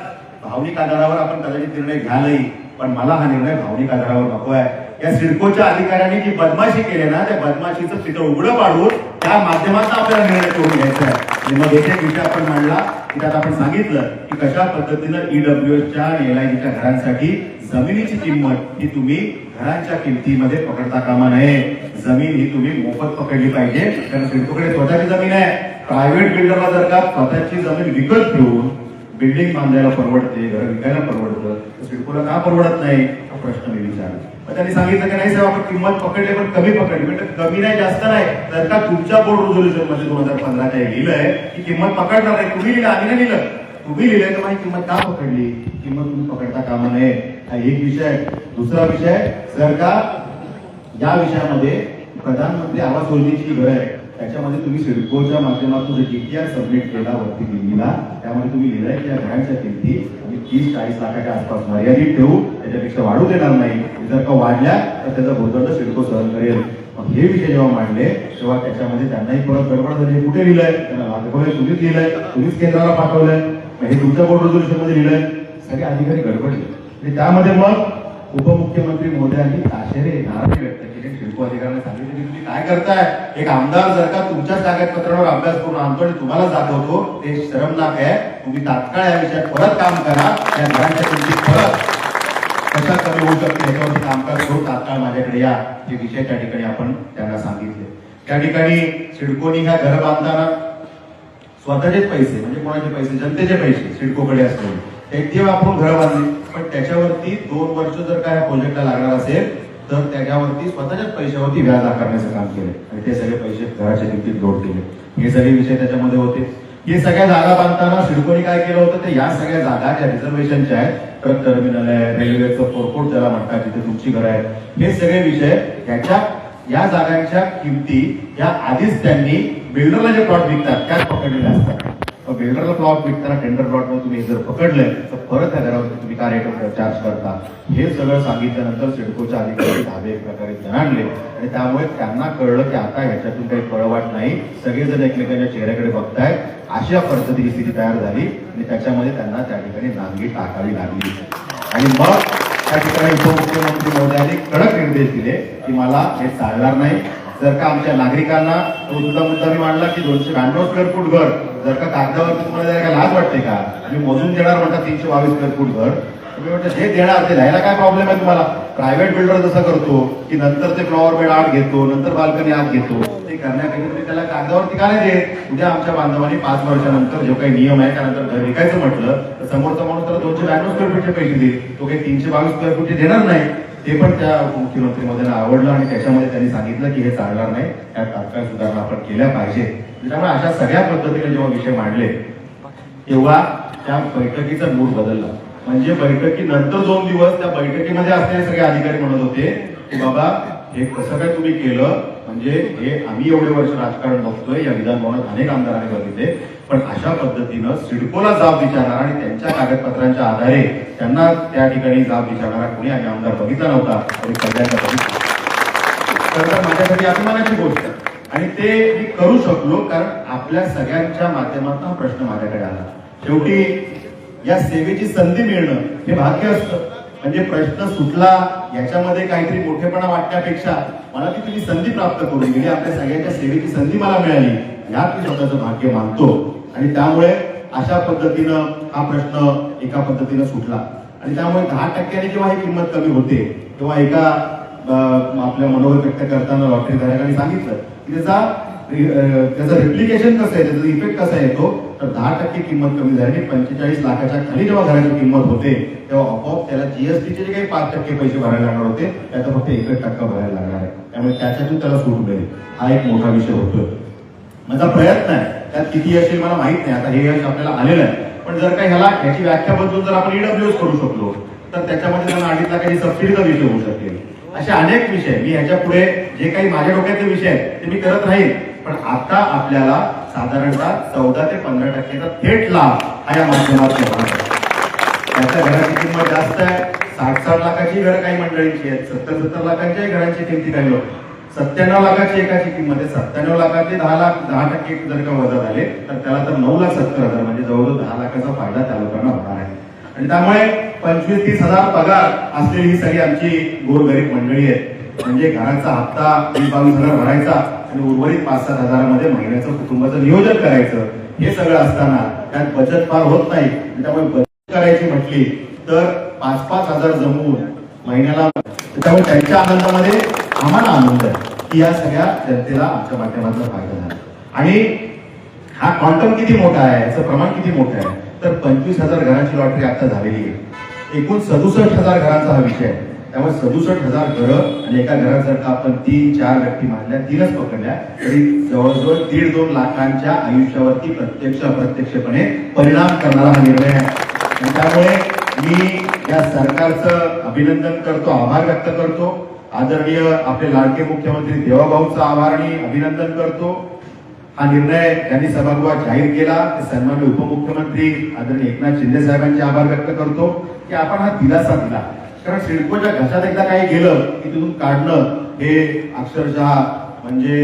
भावनिक आधारावर आपण कदाचित निर्णय घ्यालही, पण मला हा निर्णय भावनिक आधारावर नको आहे. या सिडकोच्या अधिकाऱ्यांनी जी बदमाशी केली ना त्या बदमाशीचं चित्र उघडं पाडून त्या माध्यमातून आपल्याला निर्णय करून घ्यायचा आहे. आणि मग एक विषय आपण मांडला की त्यात आपण सांगितलं की कशा पद्धतीनं ईडब्ल्यूएसच्या आणि LIGच्या घरांसाठी जमिनीची किंमत ही तुम्ही घरांच्या किमतीमध्ये पकडता कामा नये. जमीन ही तुम्ही मोफत पकडली पाहिजे कारण सिडकोकडे स्वतःची जमीन आहे. प्रायव्हेट बिल्डरला जर का स्वतःची जमीन विकत घेऊन बिल्डिंग बांधायला परवडते, घर विकायला परवडतं, तर सिडकोला का परवडत नाही हा प्रश्न मी विचारला. पण त्यांनी सांगितलं की नाही साहेब आपण किंमत पकडली पण कमी पकडली. म्हणजे कमी नाही जास्त नाही, जर का तुमच्या बोर्ड रेझोल्युशन मध्ये 2015 लिहिलंय की किंमत पकडणार नाही, तुम्ही लिहिलं आम्ही नाही लिहिलं, तुम्ही लिहिलंय तर माझी किंमत का पकडली, किंमत तुम्ही पकडता कामा नये. हा एक विषय. दुसरा विषय जर का या विषयामध्ये प्रधानमंत्री आवास योजनेची घर आहे त्याच्यामध्ये तुम्ही सिडकोच्या माध्यमातून DPR सबमिट केला वरती दिल्लीला, त्यामध्ये तुम्ही लिहिलंय की या घरांच्या किमती 30-40 लाखाच्या आसपास मर्यादित ठेवू, त्याच्यापेक्षा वाढू देणार नाही. जर का वाढल्या तर त्याचा भुर्दंड सिडको सहन करेल. मग हे विषय जेव्हा मांडले तेव्हा त्याच्यामध्ये त्यांनाही परत गडबड झाली. कुठे लिहिलंय त्यांना दाखवलंय, तुम्हीच लिहिलंय, तुम्हीच केंद्राला पाठवलंय, हे तुमच्या बोर्ड रेझोल्युशन मध्ये लिहिलंय. सगळे अधिकारी गडबडले आणि त्यामध्ये मग उपमुख्यमंत्री महोदयांनी ताशेरे नाराजी व्यक्त केली. सिडको अधिकाऱ्यांना सांगितलं की तुम्ही काय करताय, एक आमदार जर का तुमच्याच कागदपत्रावर अभ्यास करून आणतो आणि तुम्हालाच दाखवतो ते शरमनाक आहे. तुम्ही तात्काळ या विषयात परत काम करा, या घरांच्या किमतीत परत कशा कमी होऊ शकते याच्यावरती कामकाज करू, तात्काळ माझ्याकडे या. हे विषय त्या ठिकाणी आपण त्यांना सांगितले. त्या ठिकाणी सिडकोनी ह्या घर बांधताना स्वतःचेच पैसे म्हणजे कोणाचे पैसे, जनतेचे पैसे सिडकोकडे असले ते वापरून घर बांधली. पण त्याच्यावरती 2 वर्ष जर का या प्रोजेक्टला लागणार असेल तर त्याच्यावरती स्वतःच्याच पैशावरती व्याज आकारण्याचं काम केलं आणि ते सगळे पैसे घराच्या किमतीत जोड केले. हे सगळे विषय त्याच्यामध्ये होते. हे सगळ्या जागा बांधताना सिडकोनी काय केलं होतं तर या सगळ्या जागा ज्या रिझर्वेशनच्या आहेत, ट्रक टर्मिनल आहे, रेल्वेचं फोरकोट ज्याला म्हणतात जिथे तुमची घरं आहेत, हे सगळे विषय या जागांच्या किमती या आधीच त्यांनी बिल्डरला जे प्लॉट विकतात त्याच पकडलेले असतात. बिल्डरला प्लॉट विकताना टेंडर प्लॉट मध्ये तुम्ही जर पकडले तर परत त्या घरावरती तुम्ही काय रेट चार्ज करता हे सगळं सांगितल्यानंतर सिडकोच्या अधिकारी धाबे एक प्रकारे जाणले आणि त्यामुळे त्यांना कळलं की आता ह्याच्यातून काही पळवाट नाही, सगळेजण एकमेकांच्या चेहऱ्याकडे बघतायत. अशा पद्धतीची स्थिती तयार झाली आणि त्याच्यामध्ये त्यांना त्या ठिकाणी नांगी टाकावी लागली. आणि मग त्या ठिकाणी उपमुख्यमंत्री महोदयांनी कडक निर्देश दिले की मला हे चालणार नाही. जर का आमच्या नागरिकांना तो सुद्धा मुद्दा मी मांडला की 292 स्क्वेअर फूट घर जर का कागदावरती तुम्हाला द्यायला काय लाज वाटते का, मी मोजून देणार म्हणतात 322 स्क्वेअर फूट घर, तुम्ही म्हणता जे देणार ते द्यायला काय प्रॉब्लेम आहे तुम्हाला. प्रायव्हेट बिल्डर जसं करतो की नंतर ते फ्लॉवर बेड आत घेतो, नंतर बाल्कनी आत घेतो, ते करण्याकरिता तुम्ही त्याला कागदावरती का नाही देत. उद्या आमच्या बांधवांनी 5 वर्षानंतर जो काही नियम आहे त्यानंतर घर विकायचं म्हटलं तर समोरचा माणूस तर 292 स्क्वेअर फूटचे पैसे देईल, तो काही 322 स्क्वेअर फूटचे देणार नाही. ते पण त्या मुख्यमंत्री महोदयांना आवडलं आणि त्याच्यामध्ये त्यांनी सांगितलं की हे चालणार नाही, त्यात तात्काळ सुधारणा आपण केल्या पाहिजे. त्यामुळे अशा सगळ्या पद्धतीने जेव्हा विषय मांडले तेव्हा त्या बैठकीचा मूड बदलला. म्हणजे बैठकीनंतर 2 दिवस त्या बैठकीमध्ये असलेले सगळे अधिकारी म्हणत होते की बाबा हे कसं काय तुम्ही केलं, म्हणजे हे आम्ही एवढे वर्ष राजकारण बघतोय, या विधानभवनात अनेक आमदारांनी बघितले, पण अशा पद्धतीनं सिडकोला जाब विचारणारा आणि त्यांच्या कागदपत्रांच्या आधारे त्यांना त्या ठिकाणी जाब विचारणारा कोणी आणि आमदार बघितला नव्हता. आणि पहिल्यांदा बघितला तर माझ्यासाठी अभिमानाची गोष्ट आणि ते मी करू शकलो कारण आपल्या सगळ्यांच्या माध्यमातून हा प्रश्न माझ्याकडे आला. शेवटी या सेवेची संधी मिळणं हे भाग्य असतं. म्हणजे प्रश्न सुटला याच्यामध्ये काहीतरी मोठेपणा वाटण्यापेक्षा मला ती तुम्ही संधी प्राप्त करून दिली, आपल्या सगळ्यांच्या सेवेची संधी मला मिळाली. ह्यात मी स्वतःचं भाग्य मानतो आणि त्यामुळे अशा पद्धतीनं हा प्रश्न एका पद्धतीनं सुटला आणि त्यामुळे 10% जेव्हा ही किंमत कमी होते तेव्हा एका आपल्या मनोगत व्यक्त करताना लॉटरी धारकांनी सांगितलं की त्याचं रिप्लिकेशन कसं आहे, त्याचा इफेक्ट कसा येतो, तर 10% किंमत कमी झाली. 45 लाखाच्या खाली जेव्हा घराची किंमत होते तेव्हा आपोआप त्याला जीएसटीचे जे काही 5% पैसे भरायला लागणार होते त्याचा फक्त 1% भरायला लागणार आहे. त्यामुळे त्याच्यातून त्याला सूट मिळेल. हा एक मोठा विषय होतोय. माझा प्रयत्न आहे, त्यात किती यश येईल मला माहित नाही. आता हे यश आपल्याला आलेलं आहे, पण जर काही ह्याची व्याख्या बदलून जर आपण ईडब्ल्यूएस करू शकलो तर त्याच्यामध्ये त्यांना 2.5 लाखाची सबसिडीचा विषय होऊ शकेल. असे अनेक विषय मी ह्याच्या पुढे जे काही माझ्या डोक्यातले विषय आहेत ते मी करत राहील. पण आता आपल्याला साधारणतः 14 ते 15% थेट लाभ हा या माध्यमातून होणार. त्याच्या घराची किंमत जास्त आहे. 60 लाखाची घरं काही मंडळींची आहेत, 70 लाखांच्या घरांची किमती काही लोक 97 लाखाची एकाची किंमत आहे. 97 लाखाचे 10% जर का वजा झाले तर त्याला तर 9,70,000 म्हणजे जवळजवळ 10 लाखाचा फायदा त्या लोकांना होणार आहे. आणि त्यामुळे 25-30 हजार पगार असलेली ही सगळी आमची गोरगरीब मंडळी आहेत. म्हणजे घराचा हप्ता 20-22 हजार भरायचा आणि उर्वरित 5-7 हजारामध्ये महिन्याचं कुटुंबाचं नियोजन करायचं. हे सगळं असताना त्यात बचत फार होत नाही. त्यामुळे बचत करायची म्हटली तर 5-5 हजार जमवून महिन्याला, त्यामुळे त्यांच्या आनंदामध्ये आम्हाला आनंद आहे की या सगळ्या जनतेला आमच्या माध्यमातून फायदा झाला. आणि हा क्वांटम किती मोठा आहे, याचं प्रमाण किती मोठं आहे, तर 25,000 घरांची लॉटरी आता झालेली आहे. एकूण 67,000 घरांचा हा विषय आहे. त्यामुळे 67,000 घरं आणि एका घरात जर का आपण 3-4 व्यक्ती मानल्या, 3च पकडल्या तरी जवळजवळ 1.5-2 लाखांच्या आयुष्यावरती प्रत्यक्ष अप्रत्यक्षपणे परिणाम करणारा हा निर्णय आहे. आणि त्यामुळे मी या सरकारचं अभिनंदन करतो, आभार व्यक्त करतो. आदरणीय आपले लाडके मुख्यमंत्री देवाभाऊचं आभार आणि अभिनंदन करतो. हा निर्णय त्यांनी सभागृहात जाहीर केला ते सन्माननीय उपमुख्यमंत्री आदरणीय एकनाथ शिंदे साहेबांचे आभार व्यक्त करतो की आपण हा दिलासा दिला. कारण सिडकोच्या घशात एकदा काही गेलं की तिथून काढणं हे अक्षरशः म्हणजे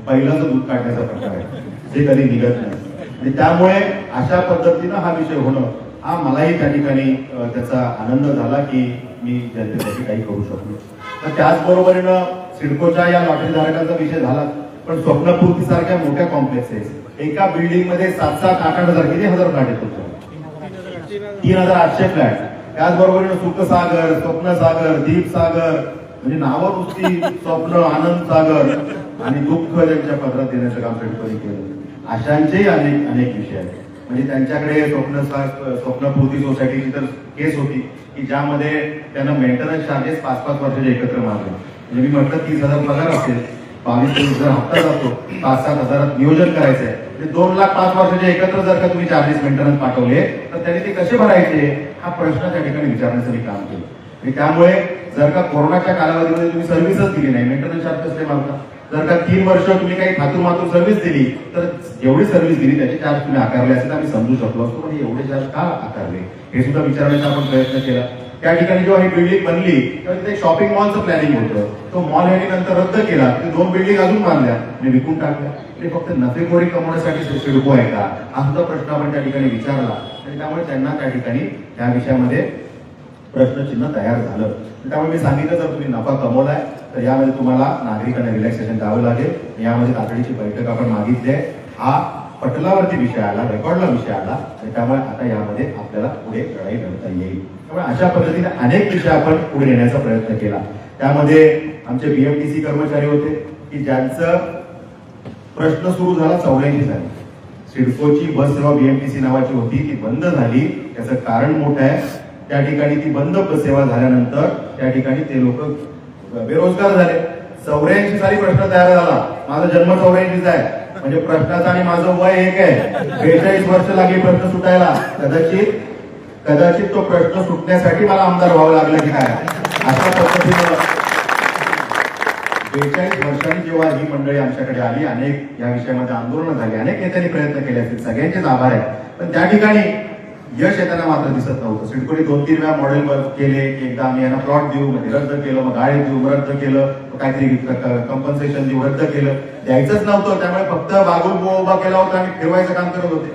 बैलाचं दूध काढण्याचा प्रकार आहे, जे कधी निघत नाही. आणि त्यामुळे अशा पद्धतीनं हा विषय होणं हा मलाही त्या ठिकाणी त्याचा आनंद झाला की मी जनतेसाठी काही करू शकलो. तर त्याचबरोबरीनं सिडकोच्या या लॉटरी धारकांचा विषय झाला, पण स्वप्नपूर्ती सारख्या मोठ्या कॉम्प्लेक्सेस एका बिल्डिंग मध्ये 7-8 हजार किती हजार फ्लॅट येत होते, 3,800 फ्लॅट. त्याचबरोबर सुखसागर, स्वप्नसागर, दीपसागर म्हणजे नावं नुसती स्वप्न, आनंद सागर आणि दुःख त्यांच्या पदरात देण्याचं काम सिडकोने केलं. अशांचेही अनेक विषय आहेत. म्हणजे त्यांच्याकडे स्वप्नपूर्ती सोसायटीची तर केस होती की ज्यामध्ये त्यांना मेंटेनन्स चार्जेस 5-5 वर्षाचे एकत्र मारले. म्हणजे मी म्हटलं 30,000 पगार असेल, 22-23,000 हप्ता जातो, 5-7 हजारात नियोजन करायचंय, म्हणजे 2 लाख 5 वर्षाचे एकत्र जर का तुम्ही चार्जेस मेंटेनन्स पाठवले तर त्यांनी ते कसे भरायचे हा प्रश्न त्या ठिकाणी विचारण्याचं मी काम केलं. आणि त्यामुळे जर का कोरोनाच्या कालावधीमध्ये तुम्ही सर्व्हिसच दिली नाही, मेंटेनन्स चार्ज कसले मारता. जर का 3 वर्ष तुम्ही काही खातूर सर्व्हिस दिली तर जेवढी सर्व्हिस दिली त्याचे चार्ज तुम्ही आकारले असेल तर आम्ही समजू शकलो असतो, पण एवढे चार्ज का आकारले हे सुद्धा विचारण्याचा आपण प्रयत्न केला. त्या ठिकाणी जेव्हा ही बिल्डिंग बनली तेव्हा तिथे शॉपिंग मॉलचं प्लॅनिंग होतं. तो मॉल यांनी नंतर रद्द केला. ते 2 बिल्डिंग अजून बांधल्या आणि विकून टाकल्या. ते फक्त नफेखोरी कमवण्यासाठी सिडको आहे का हा सुद्धा प्रश्न आपण त्या ठिकाणी विचारला. आणि त्यामुळे त्यांना त्या ठिकाणी त्या विषयामध्ये प्रश्नचिन्ह तयार झालं. त्यामुळे मी सांगितलं जर तुम्ही नफा कमवलाय तर यामध्ये तुम्हाला नागरिकांना रिलॅक्सेशन द्यावं लागेल. यामध्ये तातडीची बैठक आपण मागितली आहे. हा पटलावरती विषय आला, रेकॉर्डला विषय आला आणि त्यामुळे आता यामध्ये आपल्याला पुढे लढाई लढता येईल. त्यामुळे अशा पद्धतीने अनेक विषय आपण पुढे नेण्याचा प्रयत्न केला. त्यामध्ये आमचे बीएमटीसी कर्मचारी होते की ज्यांचं प्रश्न सुरू झाला 84 साली. सिडकोची बस सेवा बीएमटीसी नावाची होती ती बंद झाली. त्याचं कारण मोठं आहे. त्या ठिकाणी ती बंद बस सेवा झाल्यानंतर त्या ठिकाणी ते लोक बेरोजगार झाले. 84 साली प्रश्न तयार झाला. माझा जन्म 84 आहे म्हणजे प्रश्नाचा आणि माझं वय एक आहे. 42 वर्ष लागली प्रश्न सुटायला. कदाचित तो प्रश्न सुटण्यासाठी मला आमदार व्हावं लागलं की काय. अशा पद्धतीनं 42 वर्षांनी जेव्हा ही मंडळी आमच्याकडे आली, अनेक या विषयामध्ये आंदोलनं झाली, अनेक नेत्यांनी प्रयत्न केले असतील, सगळ्यांचेच आभार आहे. पण त्या ठिकाणी यश येताना मात्र दिसत नव्हतं. सिडकोने 2-3 वेळा मॉडेल केले की एकदा आम्ही यांना प्लॉट देऊ, मग रद्द केलं, मग गाडी देऊ, रद्द केलं, काहीतरी कंपन्सेशन देऊ, रद्द केलं. द्यायचंच नव्हतं. त्यामुळे फक्त बागून बुवा उभा केला होता आणि फिरवायचं काम करत होते.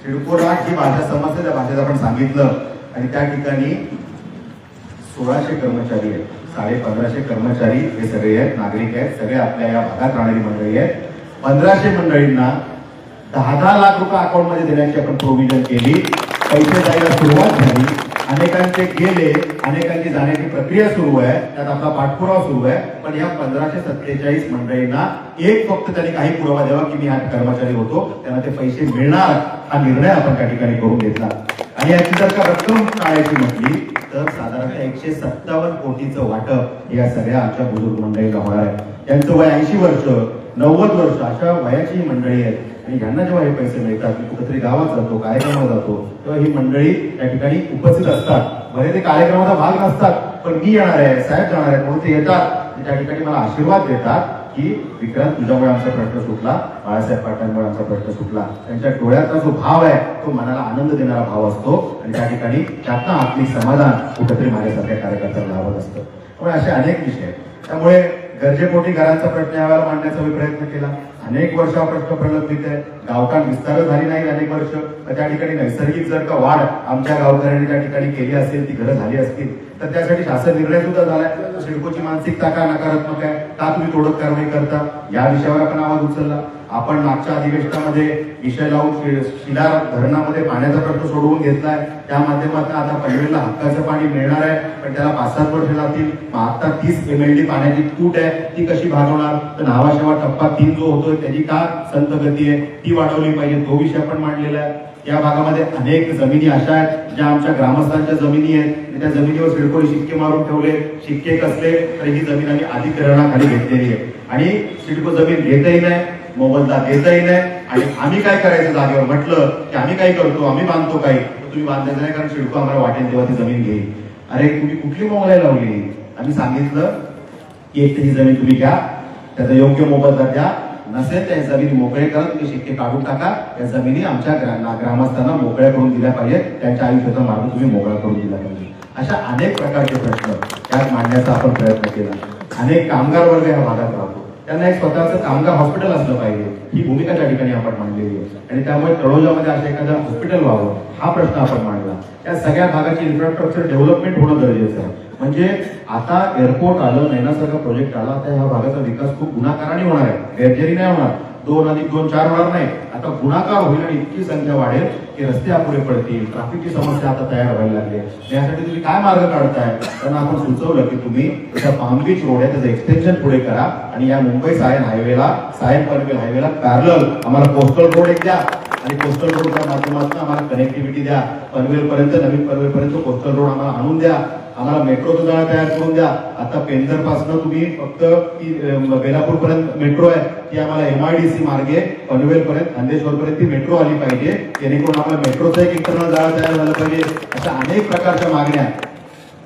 सिडकोला जी भाषा समजते त्या भाषेत आपण सांगितलं आणि त्या ठिकाणी 1600 कर्मचारी आहेत, 1550 कर्मचारी हे सगळे आहेत, नागरिक आहेत, सगळे आपल्या या भागात राहणारी मंडळी आहेत. 1500 मंडळींना 10 लाख रुपये अकाउंटमध्ये देण्याची आपण प्रोव्हिजन केली. पैसे जायला सुरुवात झाली, अनेकांचे गेले, अनेकांची जाण्याची प्रक्रिया सुरू आहे, त्यात आपला पाठपुरावा सुरू आहे. पण या 1547 मंडळींना एक फक्त त्यांनी काही पुरावा द्यावा की मी हा कर्मचारी होतो, त्यांना ते पैसे मिळणार, हा निर्णय आपण त्या ठिकाणी करून घेतला. आणि याची जर का रक्कम टाळायची म्हटली तर साधारणतः 157 कोटीचं वाटप या सगळ्या आमच्या बुजुर्ग मंडळीला होणार आहे. त्यांचं वय 80 वर्ष, 90 वर्ष अशा वयाची ही मंडळी आहेत. आणि यांना जेव्हा हे पैसे मिळतात, मी कुठेतरी गावात जातो, कार्यक्रमाला जातो, तेव्हा ही मंडळी त्या ठिकाणी उपस्थित असतात. भले ते कार्यक्रमाचा भाग नसतात, पण मी येणार आहे, साहेब जाणार आहे म्हणून ते येतात. त्या ठिकाणी मला आशीर्वाद देतात की विक्रांत, तुझ्यामुळे आमचा प्रश्न सुटला, बाळासाहेब पाटलांमुळे आमचा प्रश्न सुटला. त्यांच्या डोळ्याचा जो भाव आहे तो मनाला आनंद देणारा भाव असतो. आणि त्या ठिकाणी त्यातनं आत्मिक समाधान कुठेतरी माझ्यासारख्या कार्यकर्त्यांना लाभत असतं. पण असे अनेक विषय आहेत. त्यामुळे गरजेपोटी घरांचा प्रश्न यावेळेला मांडण्याचा मी प्रयत्न केला. अनेक वर्ष हा प्रश्न प्रलंबित आहे. गावठाण विस्तार झाली नाही अनेक वर्ष, तर त्या ठिकाणी नैसर्गिक जर का वाढ आमच्या गावकऱ्यांनी त्या ठिकाणी केली असेल, ती घरं झाली असतील, तर त्यासाठी शासन निर्णय सुद्धा झालाय. सिडकोची मानसिकता का नकारात्मक आहे, का तुम्ही तोडक कारवाई करता, या विषयावर आपण आवाज उचलला. आपण मागच्या अधिवेशनामध्ये विषय लावून शिलार धरणामध्ये पाण्याचा प्रश्न सोडवून घेतलाय. त्या माध्यमातून आता पनवेलला हक्काचं पाणी मिळणार आहे, पण त्याला 5-7 वर्ष लागतील. आता 30 MLD पाण्याची तूट आहे, ती कशी भागवणार? तर नावाशेवा टप्पा 3 जो होतोय त्याची का संत गती आहे, ती वाढवली पाहिजे, तो विषय आपण मांडलेला आहे. या भागामध्ये अनेक जमिनी अशा आहेत ज्या आमच्या ग्रामस्थांच्या जमिनी आहेत. त्या जमिनीवर सिडकोने शिक्के मारून ठेवले. शिक्के कसले तर ही जमीन आम्ही अधिग्रहणाखाली घेतलेली आहे. आणि सिडको जमीन घेतही नाही, मोबदला देतही नाही. आणि आम्ही काय करायचं जागेवर म्हटलं की आम्ही काय करतो, आम्ही बांधतो काही, तुम्ही बांधायचं नाही कारण सिडको आम्हाला वाटेल तेव्हा ती जमीन घेईल. अरे तुम्ही कुठली मोबाईल लावली? आम्ही सांगितलं की एक ही जमीन तुम्ही घ्या, त्याचा योग्य मोबदला द्या, नसेल त्या जमिनी मोकळे करा, तुम्ही शिक्के काढून टाका. या जमिनी आमच्या ग्रामस्थांना मोकळ्या करून दिल्या पाहिजे, त्यांच्या आयुष्याचा मार्ग तुम्ही मोकळा करून दिला पाहिजे. अशा अनेक प्रकारचे प्रश्न त्यात मांडण्याचा आपण प्रयत्न केला. अनेक कामगार वर्ग या भागात राहतो, त्यांना एक स्वतःचं कामगार हॉस्पिटल असलं पाहिजे, ही भूमिका त्या ठिकाणी आपण मांडलेली आहे. आणि त्यामुळे तळोजामध्ये असं एखादं हॉस्पिटल व्हावं, हा प्रश्न आपण मांडला. त्या सगळ्या भागाची इन्फ्रास्ट्रक्चर डेव्हलपमेंट होणं गरजेचं आहे. म्हणजे आता एअरपोर्ट आलं, नैनासारखा प्रोजेक्ट आला, तर ह्या भागाचा विकास खूप गुणाकाराने होणार आहे, गैरजेरी नाही होणार. 2+2=4 होणार नाही, आता गुणाकार होईल आणि इतकी संख्या वाढेल की रस्ते अपुरे पडतील, ट्रॅफिकची समस्या आता तयार व्हायला लागली. यासाठी तुम्ही काय मार्ग काढताय? त्यांना आपण सुचवलं की तुम्ही त्याचा पाम बीच रोड आहे त्याचं एक्सटेन्शन पुढे करा आणि या मुंबई सायन हायवेला, सायन पनवेल हायवेला पॅरलल आम्हाला कोस्टल रोड एक द्या आणि कोस्टल रोडच्या माध्यमातून आम्हाला कनेक्टिव्हिटी द्या. पनवेल पर्यंत, नवीन पनवेल पर्यंत कोस्टल रोड आम्हाला आणून द्या. आम्हाला मेट्रोचं जाळं तयार करून द्या. आता पेंदर पासून तुम्ही फक्त बेलापूर पर्यंत मेट्रो आहे, ती आम्हाला MIDC मार्गे पनवेल पर्यंत, खांदेश्वर पर्यंत ती मेट्रो आली पाहिजे, जेणेकरून आम्हाला मेट्रोचं एक इंटरनल जाळं तयार झालं पाहिजे. अशा अनेक प्रकारच्या मागण्या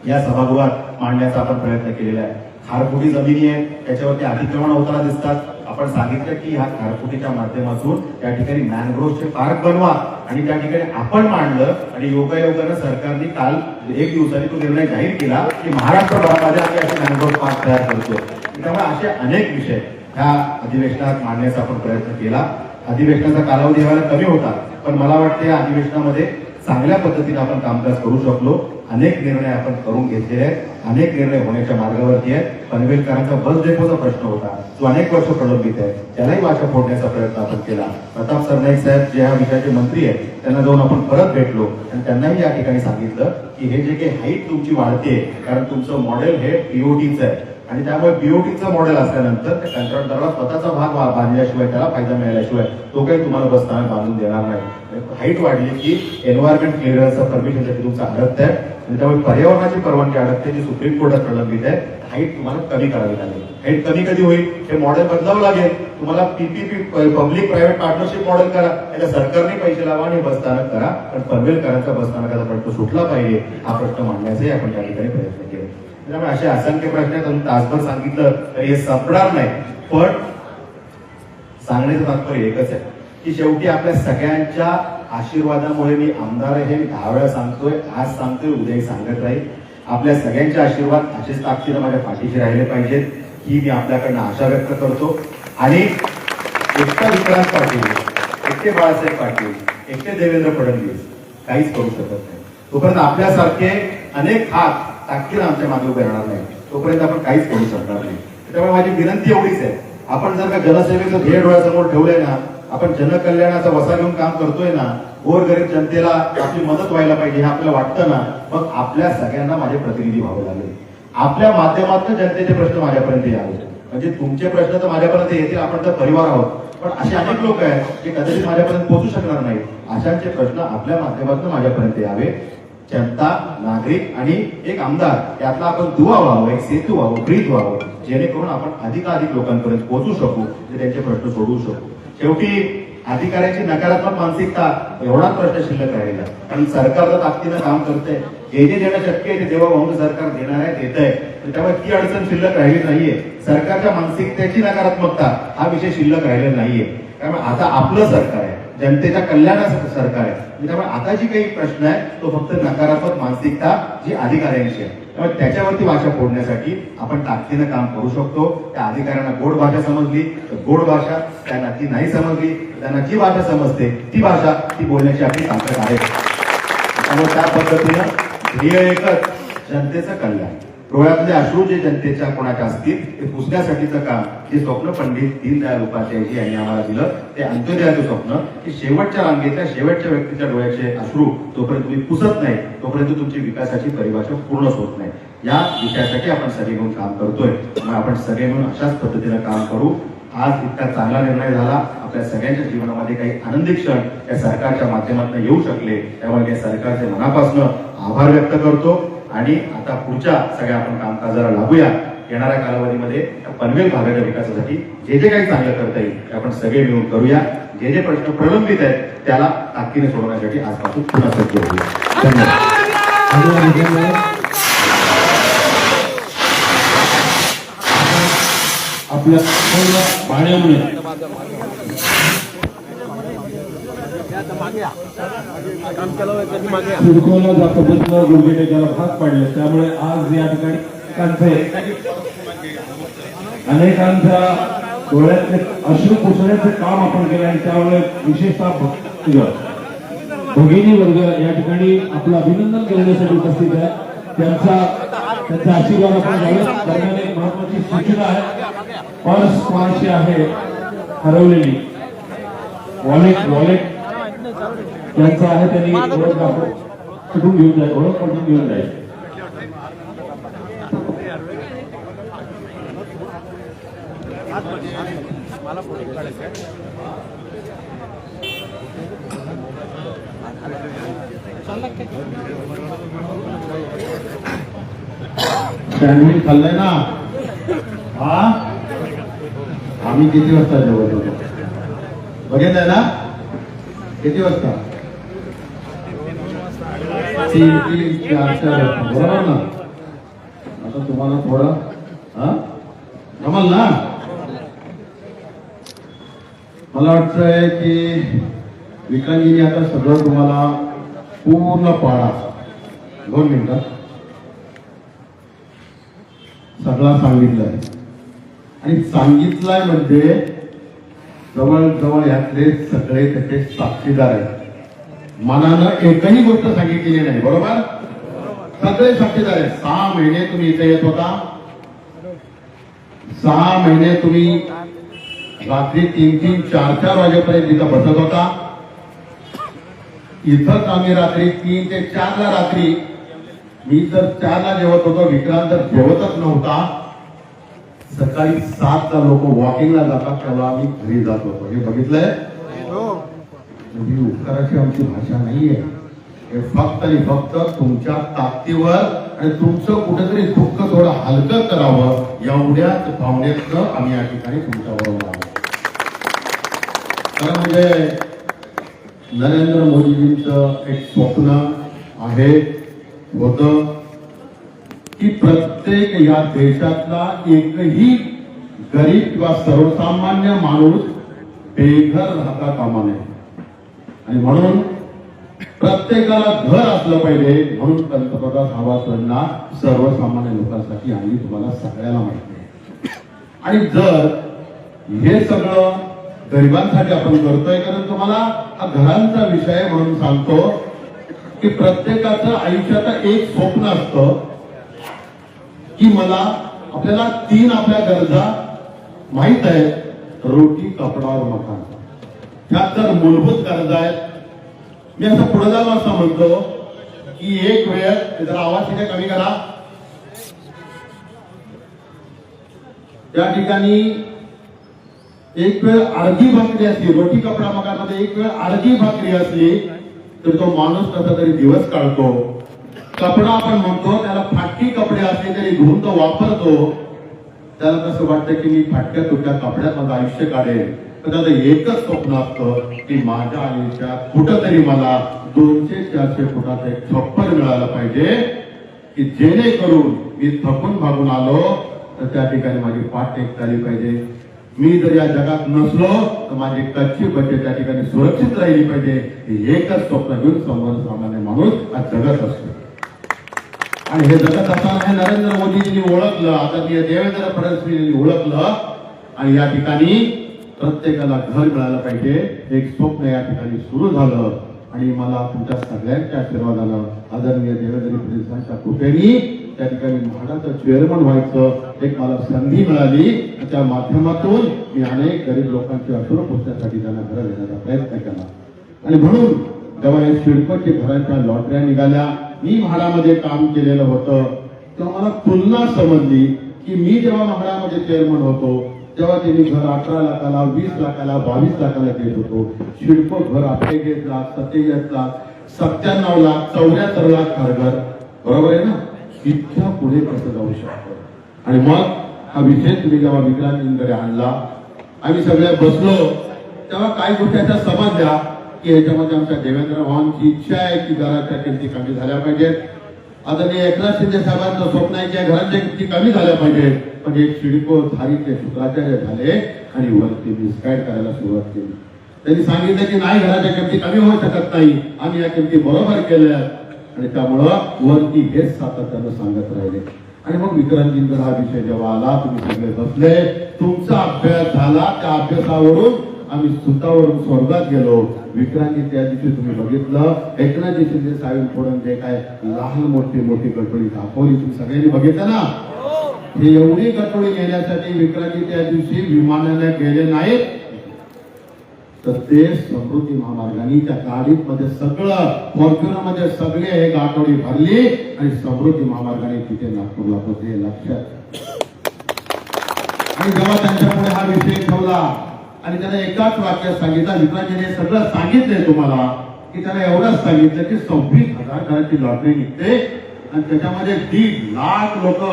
या सभागृहात मांडण्याचा आपण प्रयत्न केलेला आहे. खारफुटी जमिनी आहे, त्याच्यावरती अतिक्रमण होताना दिसतात. आपण सांगितलं की ह्या खारफुटीच्या माध्यमातून त्या ठिकाणी मॅनग्रोव्हचे पार्क बनवा आणि त्या ठिकाणी आपण मांडलं. आणि योगायोगानं सरकारने काल 1 दिवसांनी तो निर्णय जाहीर केला की महाराष्ट्रभरामध्ये आम्ही असे मॅनग्रोव्ह पार्क तयार करतो. त्यामुळे असे अनेक विषय ह्या अधिवेशनात मांडण्याचा आपण प्रयत्न केला. अधिवेशनाचा कालावधी यावेळेला कमी होता, पण मला वाटतं या अधिवेशनामध्ये चांगल्या पद्धतीने आपण कामकाज करू शकलो. अनेक निर्णय आपण करून घेतलेले आहेत, अनेक निर्णय होण्याच्या मार्गावरती आहेत. पनवेलकरांचा बस डेपोचा प्रश्न होता, जो अनेक वर्ष प्रलंबित आहे, त्यालाही वाचा फोडण्याचा प्रयत्न आपण केला. प्रताप सरनाईक साहेब जे ह्या विषयाचे मंत्री आहेत, त्यांना जाऊन आपण परत भेटलो आणि त्यांनाही या ठिकाणी सांगितलं की हे जे काही हाईट तुमची वाढते, कारण तुमचं मॉडेल हे BOTचं आहे आणि त्यामुळे BOTचं मॉडेल असल्यानंतर त्या कंत्राटदाराला स्वतःचा भाग बांधल्याशिवाय, त्याला फायदा मिळाल्याशिवाय तो काही तुम्हाला बसस्थानक बांधून देणार नाही. हाईट वाढली की एन्व्हायरमेंट क्लिअरन्सचा परमिशनसाठी तुमचा अडकत आहे आणि त्यामुळे पर्यावरणाची परवानगी अडकते, जी सुप्रीम कोर्टात प्रलंबित आहे. हाईट तुम्हाला कमी करावी लागेल. हाईट कमी कधी होईल? हे मॉडेल बदलावं लागेल. तुम्हाला PPP public private partnership model करा, त्याला सरकारने पैसे लावा आणि बसस्थानक करा, पण पनवेलकरांचा बसस्थानाकाचा प्रश्न सुटला पाहिजे, हा प्रश्न मांडण्याचे आपण त्या ठिकाणी प्रयत्न केले. त्यामुळे असे असंख्य प्रश्न आहेत. अजून तासभर सांगितलं तर हे संपणार नाही, पण सांगण्याचं तात्पर्य एकच आहे की शेवटी आपल्या सगळ्यांच्या आशीर्वादामुळे मी आमदार आहे, हे 10 वेळा सांगतोय, आज सांगतोय, उद्याही सांगत राहील. आपल्या सगळ्यांचे आशीर्वाद असेच ताकदीने माझ्या पाठीशी राहिले पाहिजेत, ही मी आपल्याकडनं आशा व्यक्त करतो. आणि एकटा विक्रांत पाटील, एकटे बाळासाहेब पाटील, एकटे देवेंद्र फडणवीस काहीच करू शकत नाही. तोपर्यंत आपल्यासारखे अनेक हात ताकदीने आमच्या मागे उभे राहणार नाही, तोपर्यंत आपण काहीच करू शकणार नाही. त्यामुळे माझी विनंती एवढीच आहे, आपण जर का जनसेवेचं ध्येय डोळ्यासमोर ठेवलंय ना, आपण जनकल्याणाचा वसा घेऊन काम करतोय ना, गोरगरीब जनतेला आपली मदत व्हायला पाहिजे हे आपल्याला वाटतं ना, मग आपल्या सगळ्यांना माझे प्रतिनिधी व्हावे लागेल. आपल्या माध्यमातून जनतेचे प्रश्न माझ्यापर्यंत यावे. म्हणजे तुमचे प्रश्न तर माझ्यापर्यंत येतील, आपण तर परिवार आहोत, पण असे अनेक लोक आहेत की कदाचित माझ्यापर्यंत पोहोचू शकणार नाही. अशांचे प्रश्न आपल्या माध्यमातून माझ्यापर्यंत यावे. जनता, नागरिक आणि एक आमदार यातला आपण दुवा व्हावं, एक सेतू व्हावं, ब्रीज व्हावं, जेणेकरून आपण अधिकाधिक लोकांपर्यंत पोहोचू शकू, त्यांचे प्रश्न सोडवू शकू. शेवटी अधिकाऱ्यांची नकारात्मक मानसिकता एवढाच प्रश्न शिल्लक राहिला. आणि सरकार तर ताकदीनं काम करतंय, जे जे देणं शक्य आहे ते देवाभाऊ सरकार देणार आहे, देत आहे. त्यामुळे ती अडचण शिल्लक राहिली नाहीये. सरकारच्या मानसिकतेची नकारात्मकता हा विषय शिल्लक राहिलेला नाहीये. त्यामुळे आता आपलं सरकार आहे, जनतेच्या कल्याणाचं सरकार आहे. त्यामुळे आता जी काही प्रश्न आहे तो फक्त नकारात्मक मानसिकता जी अधिकाऱ्यांची आहे, त्यामुळे त्याच्यावरती भाषा फोडण्यासाठी आपण ताकदीनं काम करू शकतो. त्या अधिकाऱ्यांना गोड भाषा समजली तर गोड भाषा, त्यांना ती नाही समजली त्यांना जी भाषा समजते ती भाषा ती बोलण्याची आपली ताकद आहे. त्यामुळे त्या पद्धतीनं ध्येय एकच, जनतेचं कल्याण. डोळ्यातले अश्रू जे जनतेच्या कोणाच्या असतील ते पुसण्यासाठीचं काम जे स्वप्न पंडित दीनदयाळ उपाध्यायजी यांनी आम्हाला दिलं, ते अंत्योदयाचं स्वप्न की शेवटच्या रांगेतल्या शेवटच्या व्यक्तीच्या डोळ्याचे अश्रू जोपर्यंत तुम्ही पुसत नाही तोपर्यंत तुमची विकासाची परिभाषा पूर्णच होत नाही. या विषयासाठी आपण सगळे मिळून काम करतोय. मग आपण सगळे मिळून अशाच पद्धतीनं काम करू. आज इतका चांगला निर्णय झाला, आपल्या सगळ्यांच्या जीवनामध्ये काही आनंदी क्षण या सरकारच्या माध्यमातून येऊ शकले, त्यामुळे या सरकारचे मनापासून आभार व्यक्त करतो. आणि आता पुढच्या सगळ्या आपण कामकाजाला लागूया. येणाऱ्या कालावधीमध्ये पनवेल भागाच्या विकासासाठी जे जे काही चांगलं करता येईल ते आपण सगळे मिळून करूया. जे जे प्रश्न प्रलंबित आहेत त्याला ताकदीने सोडवण्यासाठी आजपासून पुन्हा सज्ज होऊया. धन्यवाद. आपल्या पाण्यामुळे सिडकोला जातो बसलं गुडघे त्याला भाग पाडले. त्यामुळे आज या ठिकाणी अनेकांच्या डोळ्यातले अश्रू पुसण्याचे काम आपण केलं आणि त्यामुळे विशेषतः भगिनी वर्ग या ठिकाणी आपलं अभिनंदन करण्यासाठी उपस्थित आहे. त्यांचा आशीर्वाद आपण घ्यावे. दरम्यान एक महत्वाची सूचना आहे, पर्स कोणाची आहे हरवलेली, वॉलेट त्यांचं आहे, त्यांनी ओळख कुठून घेऊन जाईल, ओळख पटून घेऊन जाईल. सँडविच खाल्लंय ना? हा, आम्ही किती वाजता जेवत होतो बघितलंय ना? किती वाजता? 3-4 वाजता, बरोबर ना? आता तुम्हाला थोडं जमल ना? मला वाटतंय की विक्रांतजींनी आता सगळं तुम्हाला पूर्ण पाळा 2 मिनिटात सगळा सांगितलंय. आणि सांगितलंय म्हणजे जवळजवळ यातले सगळे त्याचे साक्षीदार आहेत. मनानं एकही गोष्ट सांगितलेली नाही, बरोबर? सगळे साक्षीदार आहेत. 6 महिने तुम्ही इथे येत होता, 6 महिने तुम्ही रात्री 3-3, 4-4 वाजेपर्यंत इथं बसत होता. इथंच आम्ही रात्री 3 ते 4 ला रात्री, मी तर 4 ला जेवत होतो, विक्रांत तर जेवतच नव्हता. सकाळी 7 ला लोक वॉकिंगला जातात तेव्हा आम्ही घरी जात होतो. हे बघितलंय? म्हणजे उपकाराची आमची भाषा नाहीये. हे फक्त आणि फक्त तुमच्या ताकदीवर आणि तुमचं कुठेतरी दुःख थोडं हलकं करावं एवढ्याच भावनेतनं आम्ही या ठिकाणी तुमच्याबरोबर आलो. खरं म्हणजे नरेंद्र मोदीजींचं एक स्वप्न आहे, होतं की प्रत्येक या देशातला एकही गरीब किंवा सर्वसामान्य माणूस बेघर राहता कामा नये. आणि म्हणून प्रत्येकाला घर असलं पाहिजे, म्हणून पंतप्रधान आवास योजना सर्वसामान्य लोकांसाठी आणली, तुम्हाला सगळ्याला माहिती आहे. आणि जर हे सगळं गरिबांसाठी आपण करतोय, कारण तुम्हाला हा घरांचा विषय म्हणून सांगतो की प्रत्येकाचं आयुष्याचं एक स्वप्न असतं की मला आपल्याला 3 आपल्या गरजा माहित आहे, रोटी, कपडा और मकान. ह्या तर मूलभूत गरजा आहेत. मी असं पुढे जाऊन असं म्हणतो की एक वेळ जरा आवाज तिथे कमी करा. त्या ठिकाणी एक वेळ अर्धी भाकरी असली, रोटी कपडा मकानमध्ये एक वेळ अर्धी भाकरी असली तर तो माणूस कसा तरी दिवस काढतो. कपडा आपण म्हणतो त्याला फाटकी कपडे असले तरी धुवून तो वापरतो. त्याला कसं वाटतं की मी फाटक्या तुटक्या कपड्यात माझं आयुष्य काढेल. तर त्याचं एकच स्वप्न असतं की माझ्या आयुष्यात कुठंतरी मला 200-400 फुटाचं एक छप्पर मिळालं पाहिजे की जेणेकरून मी थकून भागून आलो तर त्या ठिकाणी माझी पाठ टेकताली पाहिजे. मी जर या जगात नसलो तर माझी कच्ची बच्चे त्या ठिकाणी सुरक्षित राहिली पाहिजे. एकच स्वप्न घेऊन सर्वसामान्य माणूस हा जगत असतो. आणि हे जगत असताना हे नरेंद्र मोदीजींनी ओळखलं, आदरणीय देवेंद्र फडणवीसांनी ओळखलं आणि या ठिकाणी प्रत्येकाला घर मिळालं पाहिजे एक स्वप्न या ठिकाणी सुरू झालं. आणि मला तुमच्या सगळ्यांच्या आशीर्वादानं आदरणीय देवेंद्र फडणवीसांच्या कृपेने त्या ठिकाणी म्हाडाचं चेअरमन व्हायचं एक मला संधी मिळाली. त्या माध्यमातून मी अनेक गरीब लोकांची अश्रू पुसण्यासाठी त्यांना घरं देण्याचा प्रयत्न केला. आणि म्हणून जेव्हा हे सिडकोच्या घरांच्या लॉटऱ्या निघाल्या, मी म्हाडामध्ये काम केलेलं होतं तेव्हा मला तुलना समजली की मी जेव्हा म्हाडामध्ये चेअरमन होतो तेव्हा त्यांनी घर 18 लाखाला, 20 लाखाला, 22 लाखाला देत होतो. सिडको घर 28 लाख, 27 लाख, 97 लाख, 74 लाख घर. बरोबर आहे ना? इतक्या पुढे कसं जाऊ शकतो. आणि मग हा विषय तुम्ही जेव्हा विक्रांतींकडे आणला, आम्ही सगळे बसलो तेव्हा काही गोष्टी समजल्या की ह्याच्यामध्ये आमच्या देवेंद्र भावांची इच्छा आहे की घराच्या किमती कमी झाल्या पाहिजेत. आदरणीय एकनाथ शिंदे साहेबांचं स्वप्न आहे की घराच्या किमती कमी झाल्या पाहिजेत. पण एक सिडको धारीचे शुक्राचार्य झाले आणि वरती मिसगाईड करायला सुरुवात केली. त्यांनी सांगितलं की नाही, घराच्या किमती कमी होऊ शकत नाही, आम्ही या किमती बरोबर केल्या. आणि त्यामुळं वरती हेच सातत्यानं सांगत राहिले. आणि मग विक्रांतींचा हा विषय जेव्हा आला, तुम्ही सगळे बसले, तुमचा अभ्यास झाला. त्या अभ्यासावरून आम्ही सुतावरून स्वर्गात गेलो. विक्रांती त्या दिवशी तुम्ही बघितलं, एकनाथ शिंदे साहेब पुढे जे काय लहान मोठी गडबडी दाखवली तुम्ही सगळ्यांनी बघितलं ना. हे एवढी गडबडी घेण्यासाठी विक्रांती त्या दिवशी विमानाने गेले नाहीत, तर ते समृद्धी महामार्गाने त्या गाडीत मध्ये सगळं फॉर्च्युनर मध्ये सगळे हे गाठोडी भरली आणि समृद्धी महामार्गाने तिथे नागपूरला पोहोचले. लक्षात. आणि जेव्हा त्यांच्या पुढे हा विषय ठेवला आणि त्याने एकाच वाक्यात सांगितलं, विक्रांतीने सगळं सांगितलंय तुम्हाला की त्याला एवढंच सांगितलं की 26,000 घराची लॉटरी निघते आणि त्याच्यामध्ये 1.5 लाख लोक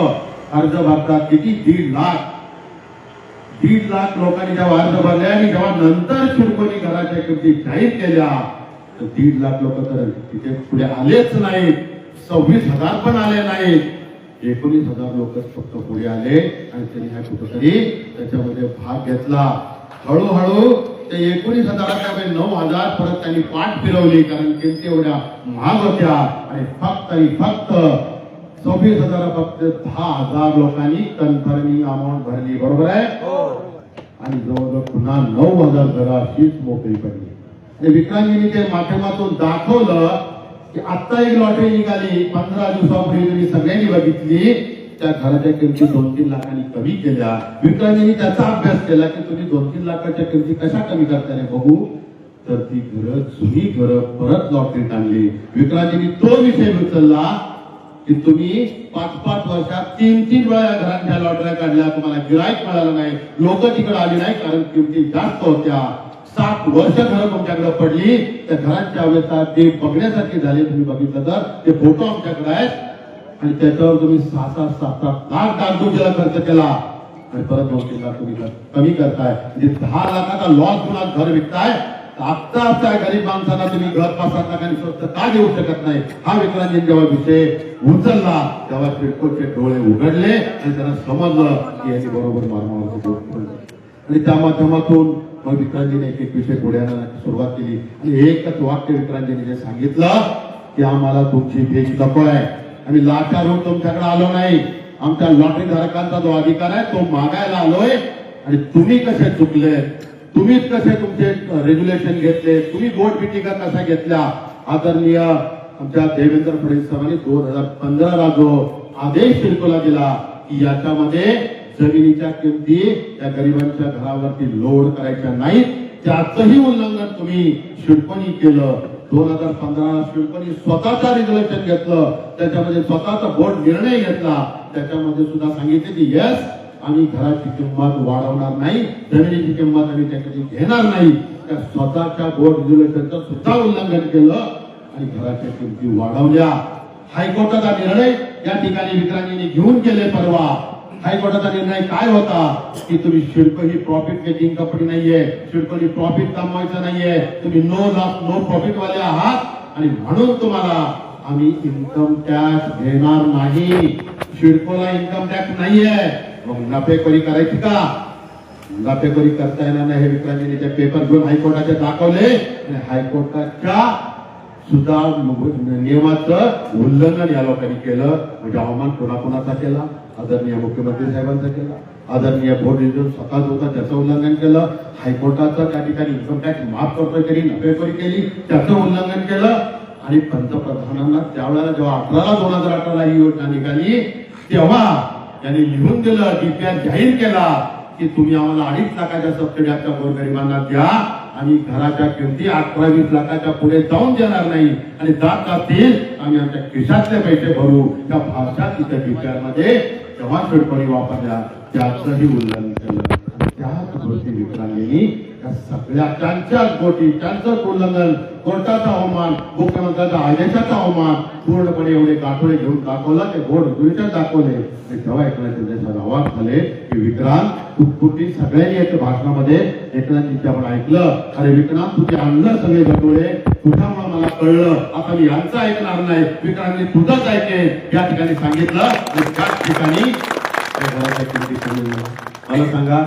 अर्ज भरतात. किती? 1.5 लाख. 1.5 लाख लोकांनी जेव्हा अर्ज भरले आणि जेव्हा नंतर सिडकोनी घराच्या किमती जाहीर केल्या तर 1.5 लाख लोक तर तिथे पुढे आलेच नाहीत. 26,000 पण आले नाहीत. 19,000 लोकच फक्त पुढे आले आणि त्यांनी हा कुठेतरी त्याच्यामध्ये भाग घेतला. हळूहळू ते 19,000 9,000 परत त्यांनी पाठ फिरवली, कारण किमती एवढ्या महाग होत्या. आणि फक्त 26,000 फक्त 10,000 लोकांनी कन्फर्मिंग अमाऊंट भरली. बरोबर आहे? आणि जवळजवळ पुन्हा 9,000 घरं अशीच मोकळी पडली. विक्रांतींनी ते माध्यमातून दाखवलं की आता एक लॉटरी निघाली 15 दिवसापूर्वी, तुम्ही सगळ्यांनी बघितली. त्या घराच्या किमती 2-3 लाखांनी कमी केल्या. विक्रांतींनी त्याचा अभ्यास केला की तुम्ही 2-3 लाखाच्या किमती कशा कमी करताना बघू. तर ती घरं, जुनी घरं परत लॉटरीत आणली. विक्रांतींनी तो विषय उचलला की तुम्ही 5-5 वर्षात 3-3 वेळा घरांच्या लॉटऱ्या काढल्या, तुम्हाला गिराईक मिळालं नाही, लोक तिकडे आली नाही कारण किमती जास्त होत्या. 7 वर्ष घरं तुमच्याकडे पडली. त्या घरांच्या अवस्था ते बघण्यासारखी झाली. तुम्ही बघितलं तर ते फोटो आमच्याकडे आहेत. आणि त्याच्यावर तुम्ही 6-7 लाख डागडुजीला खर्च केला आणि परत 2-3 लाख तुम्ही कमी करताय. म्हणजे 10 लाखाचा लॉस पुन्हा घर विकताय. आता गरीब माणसांना तुम्ही घर 5-7 लाखांनी स्वस्त का देऊ शकत नाही. हा विक्रांती जेव्हा विषय उचलला तेव्हा सिडकोचे डोळे उघडले आणि त्यांना समजलं की यांनी बरोबर मारमावर आणि त्या माध्यमातून मग विक्रांतीने एक विषय पुढे आणण्याची सुरुवात केली. आणि एकच वाक्य विक्रांतीने जे सांगितलं की आम्हाला तुमची भीक नको आहे, आम्ही लाचार होऊन तुमच्याकडे आलो नाही, आमच्या लॉटरी धारकांचा जो अधिकार आहे तो मागायला आलोय. आणि तुम्ही कसे चुकले, तुम्ही कसे तुमचे रेग्युलेशन घेतले, तुम्ही बोर्ड मिटिंगा कशा घेतल्या. आदरणीय आमच्या देवेंद्र फडणवीस साहेबांनी 2015ला जो आदेश सिडकोला दिला की याच्यामध्ये जमिनीच्या किमती या गरिबांच्या घरावरती लोड करायच्या नाहीत, त्याचंही उल्लंघन तुम्ही शिडकोनी केलं. 2015 शिडकोनी स्वतःचा रिझर्वेशन घेतलं, त्याच्यामध्ये स्वतःचा बोर्ड निर्णय घेतला, त्याच्यामध्ये सुद्धा सांगितले की यस आम्ही घराची किंमत वाढवणार नाही, जमिनीची किंमत आम्ही त्याच्याशी घेणार नाही. त्या स्वतःच्या बोर्ड रिझर्वेशनचं सुद्धा उल्लंघन केलं आणि घराच्या किमती वाढवल्या. हायकोर्टाचा निर्णय या ठिकाणी विक्रांतींनी घेऊन गेले परवा. हायकोर्टाचा निर्णय काय होता की तुम्ही सिडको ही प्रॉफिट मेकिंग कंपनी नाहीये, सिडकोनी प्रॉफिट कमवायचं नाहीये, तुम्ही नो लॉस नो प्रॉफिट वाले आहात आणि म्हणून तुम्हाला आम्ही इन्कम टॅक्स घेणार नाही. सिडकोला इन्कम टॅक्स नाहीये, मग नफेखोरी करायची का? नफेखोरी करता येणार नाही हे विक्रांतींनी ते पेपर घेऊन हायकोर्टाचे दाखवले आणि हायकोर्टाच्या सुद्धा नियमाचं उल्लंघन या लोकांनी केलं. म्हणजे अवमान कोणाकोणाचा केला? आदरणीय मुख्यमंत्री साहेबांचा केला, आदरणीय बोर्ड रिझर्व्ह स्वतःच होता त्याचं उल्लंघन केलं, हायकोर्टाचं त्या ठिकाणी इन्कम टॅक्स माफ करतोय केली, नफेखोरी केली त्याचं उल्लंघन केलं. आणि पंतप्रधानांना त्यावेळेला जेव्हा 2018 ही योजना निघाली तेव्हा त्यांनी लिहून दिलं, डीपीआर जाहीर केला की तुम्ही आम्हाला 2.5 लाखाच्या सबसिडी आमच्या गोरगरिबांना द्या आणि घराच्या किमती 18-20 लाखाच्या पुढे जाऊन देणार नाही आणि जातील आम्ही आमच्या खिशातले पैसे भरू. त्या भाषा तिथे डीपीआर मध्ये जेव्हा सिडकोनी वापरल्या त्याचंही उल्लंघन केलं. त्याच गोष्टी विक्रांतींनी त्या सगळ्या त्यांच्याच गोष्टी त्यांचंच उल्लंघन, कोर्टाचा अवमान, मुख्यमंत्र्यांच्या आदेशाचा अवमान पूर्णपणे एवढे गाठोडे घेऊन दाखवलं, ते बोर्ड रिझर्वेशन दाखवले. तेव्हा एकनाथ आवाज झाले की विक्रांत कुठकुठी सगळ्यांनी एक भाषणामध्ये एकनाथजींच्या आपण ऐकलं, अरे विक्रांत तुझे आणलं सगळे गटोळे, तुझ्यामुळे मला कळलं, आता मी यांचं ऐकणार नाही, विक्रांतने तुझंच ऐकेल या ठिकाणी सांगितलं. आणि त्याच ठिकाणी मला सांगा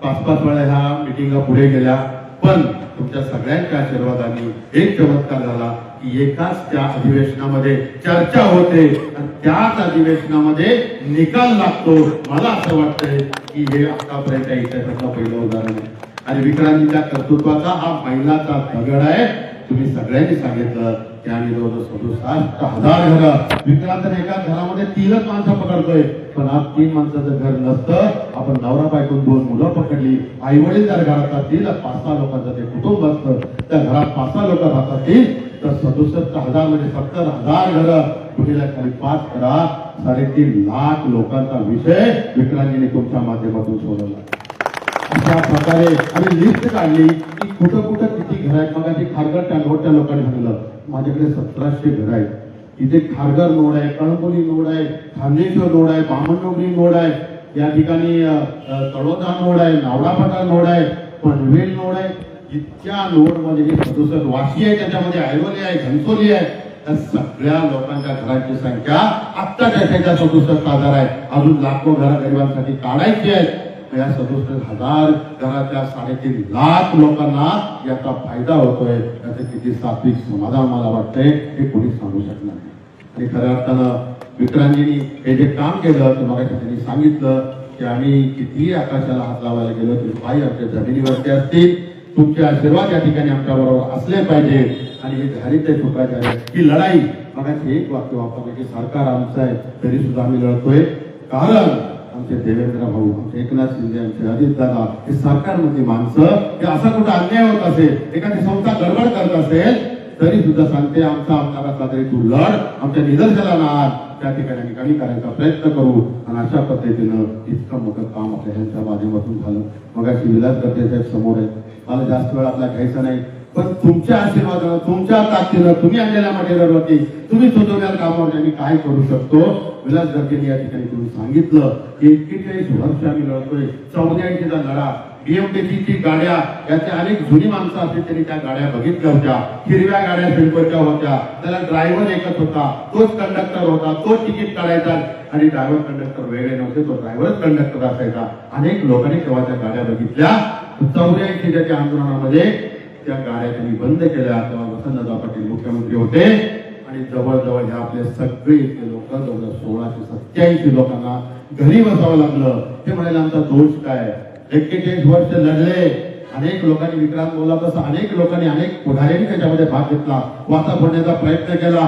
5-5 वेळा ह्या मिटिंगा पुढे गेल्या, पण तुमच्या सगळ्यांच्या आशीर्वादाने एक चमत्कार झाला की एकाच त्या अधिवेशनामध्ये चर्चा होते आणि त्याच अधिवेशनामध्ये निकाल लागतो. मला असं वाटतंय की हे आतापर्यंत इतिहासातलं पहिलं उदाहरण आहे आणि विक्रांतीच्या कर्तृत्वाचा हा मैलाचा दगड आहे. तुम्ही सगळ्यांनी सांगितलं की आम्ही जवळजवळ 67,000 घरं, विक्रांतने एका घरामध्ये 3च माणसं पकडतोय, पण आज 3 माणसाचं घर नसतं, आपण नवरा बायको 2 मुलं पकडली, आई वडील जर घरात असतील 5-6 लोकांचं ते कुटुंब असतं, त्या घरात 5-6 लोक राहत असतील तर 67,000 म्हणजे 70,000 घरं, पुढील खाली 5 करा. 3.5 लाख लोकांचा विषय विक्रांतीने तुमच्या माध्यमातून सोडवला. अशा प्रकारे आम्ही लिस्ट काढली की कुठं कुठं किती घर आहेत. मग खारघर टँगोटच्या लोकांनी सांगितलं माझ्याकडे 1700 घर आहेत. इथे खारघर नोड आहे, कळंबोली नोड आहे, खांदेश्वर नोड आहे, बामणडोंगरी नोड आहे, या ठिकाणी तळोदा नोड आहे, नावडाफाटा नोड आहे, पनवेल नोड आहे. इतक्या नोड मध्ये 67 वाशी आहे, त्याच्यामध्ये ऐरोली आहे, घनसोली आहे. त्या सगळ्या लोकांच्या घरांची संख्या आत्ताच्या 67,000 आहे. अजून लाखो घरं गरिबांसाठी काढायची आहेत. या 67,000 घराच्या 3.5 लाख लोकांना याचा फायदा होतोय. याचं किती सात्विक समाधान मला वाटतंय हे कोणी सांगू शकणार नाही. आणि खऱ्या अर्थानं विक्रांतींनी हे जे काम केलं ते मला त्यांनी सांगितलं की आम्ही किती आकाशाला हात लावायला गेलो तरी पायी आमच्या जमिनीवरती असतील. तुमचे आशीर्वाद या ठिकाणी आमच्या बरोबर असले पाहिजे आणि हे झारीचे चुकाचे आहे ही लढाई. मग एक वाक्य वापरलं की सरकार आमचं आहे तरी सुद्धा आम्ही लढतोय, कारण आमचे देवेंद्र भाऊ, आमचे एकनाथ शिंदे, आमचे अजित दादा हे सरकारमधली माणसं, हे असा कुठं अन्याय होत असेल, एखादी संस्था गडबड करत असेल तरी सुद्धा सांगते आमचा आमदार असला तरी तू लढ, आमच्या निदर्शनाला आण, त्या ठिकाणी आम्ही कमी करायचा प्रयत्न करू. आणि अशा पद्धतीनं इतकं मोठं काम आपल्या ह्यांच्या माध्यमातून झालं. मग अशी विलास गरजे साहेब समोर आहे, मला जास्त वेळ आपला घ्यायचा नाही, पण तुमच्या आशीर्वादानं, तुमच्या ताकदीनं, तुम्ही आणलेल्या मटेरियलवरती, तुम्ही सुचवलेल्या कामावरती आम्ही काय करू शकतो. विलास गरजेंनी या ठिकाणी तुम्ही सांगितलं की 41 वर्ष आम्ही लढतोय. 84चा लढा, बीएमटीसी गाड्या, याच्या अनेक जुनी माणसं असतील त्यांनी त्या गाड्या बघितल्या होत्या. हिरव्या गाड्या सिडकोच्या होत्या, त्याला ड्रायव्हर एकच होता, तोच कंडक्टर होता, तोच तिकीट काढायचा आणि ड्रायव्हर कंडक्टर वेगळे नव्हते, तो ड्रायव्हरच कंडक्टर असायचा. अनेक लोकांनी तेव्हा त्या गाड्या बघितल्या. 84च्या आंदोलनामध्ये त्या गाड्या त्यांनी बंद केल्या. तेव्हा वसंतदादा पाटील मुख्यमंत्री होते आणि जवळजवळ हे आपले सगळे लोक जवळजवळ 1687 लोकांना घरी बसावं लागलं. ते म्हणाले आमचा दोष काय, 41 वर्ष लढले, अनेक लोकांनी विक्रांत बोलला तसं अनेक लोकांनी, अनेक पुढाऱ्यांनी त्याच्यामध्ये भाग घेतला, वाचा फोडण्याचा प्रयत्न केला,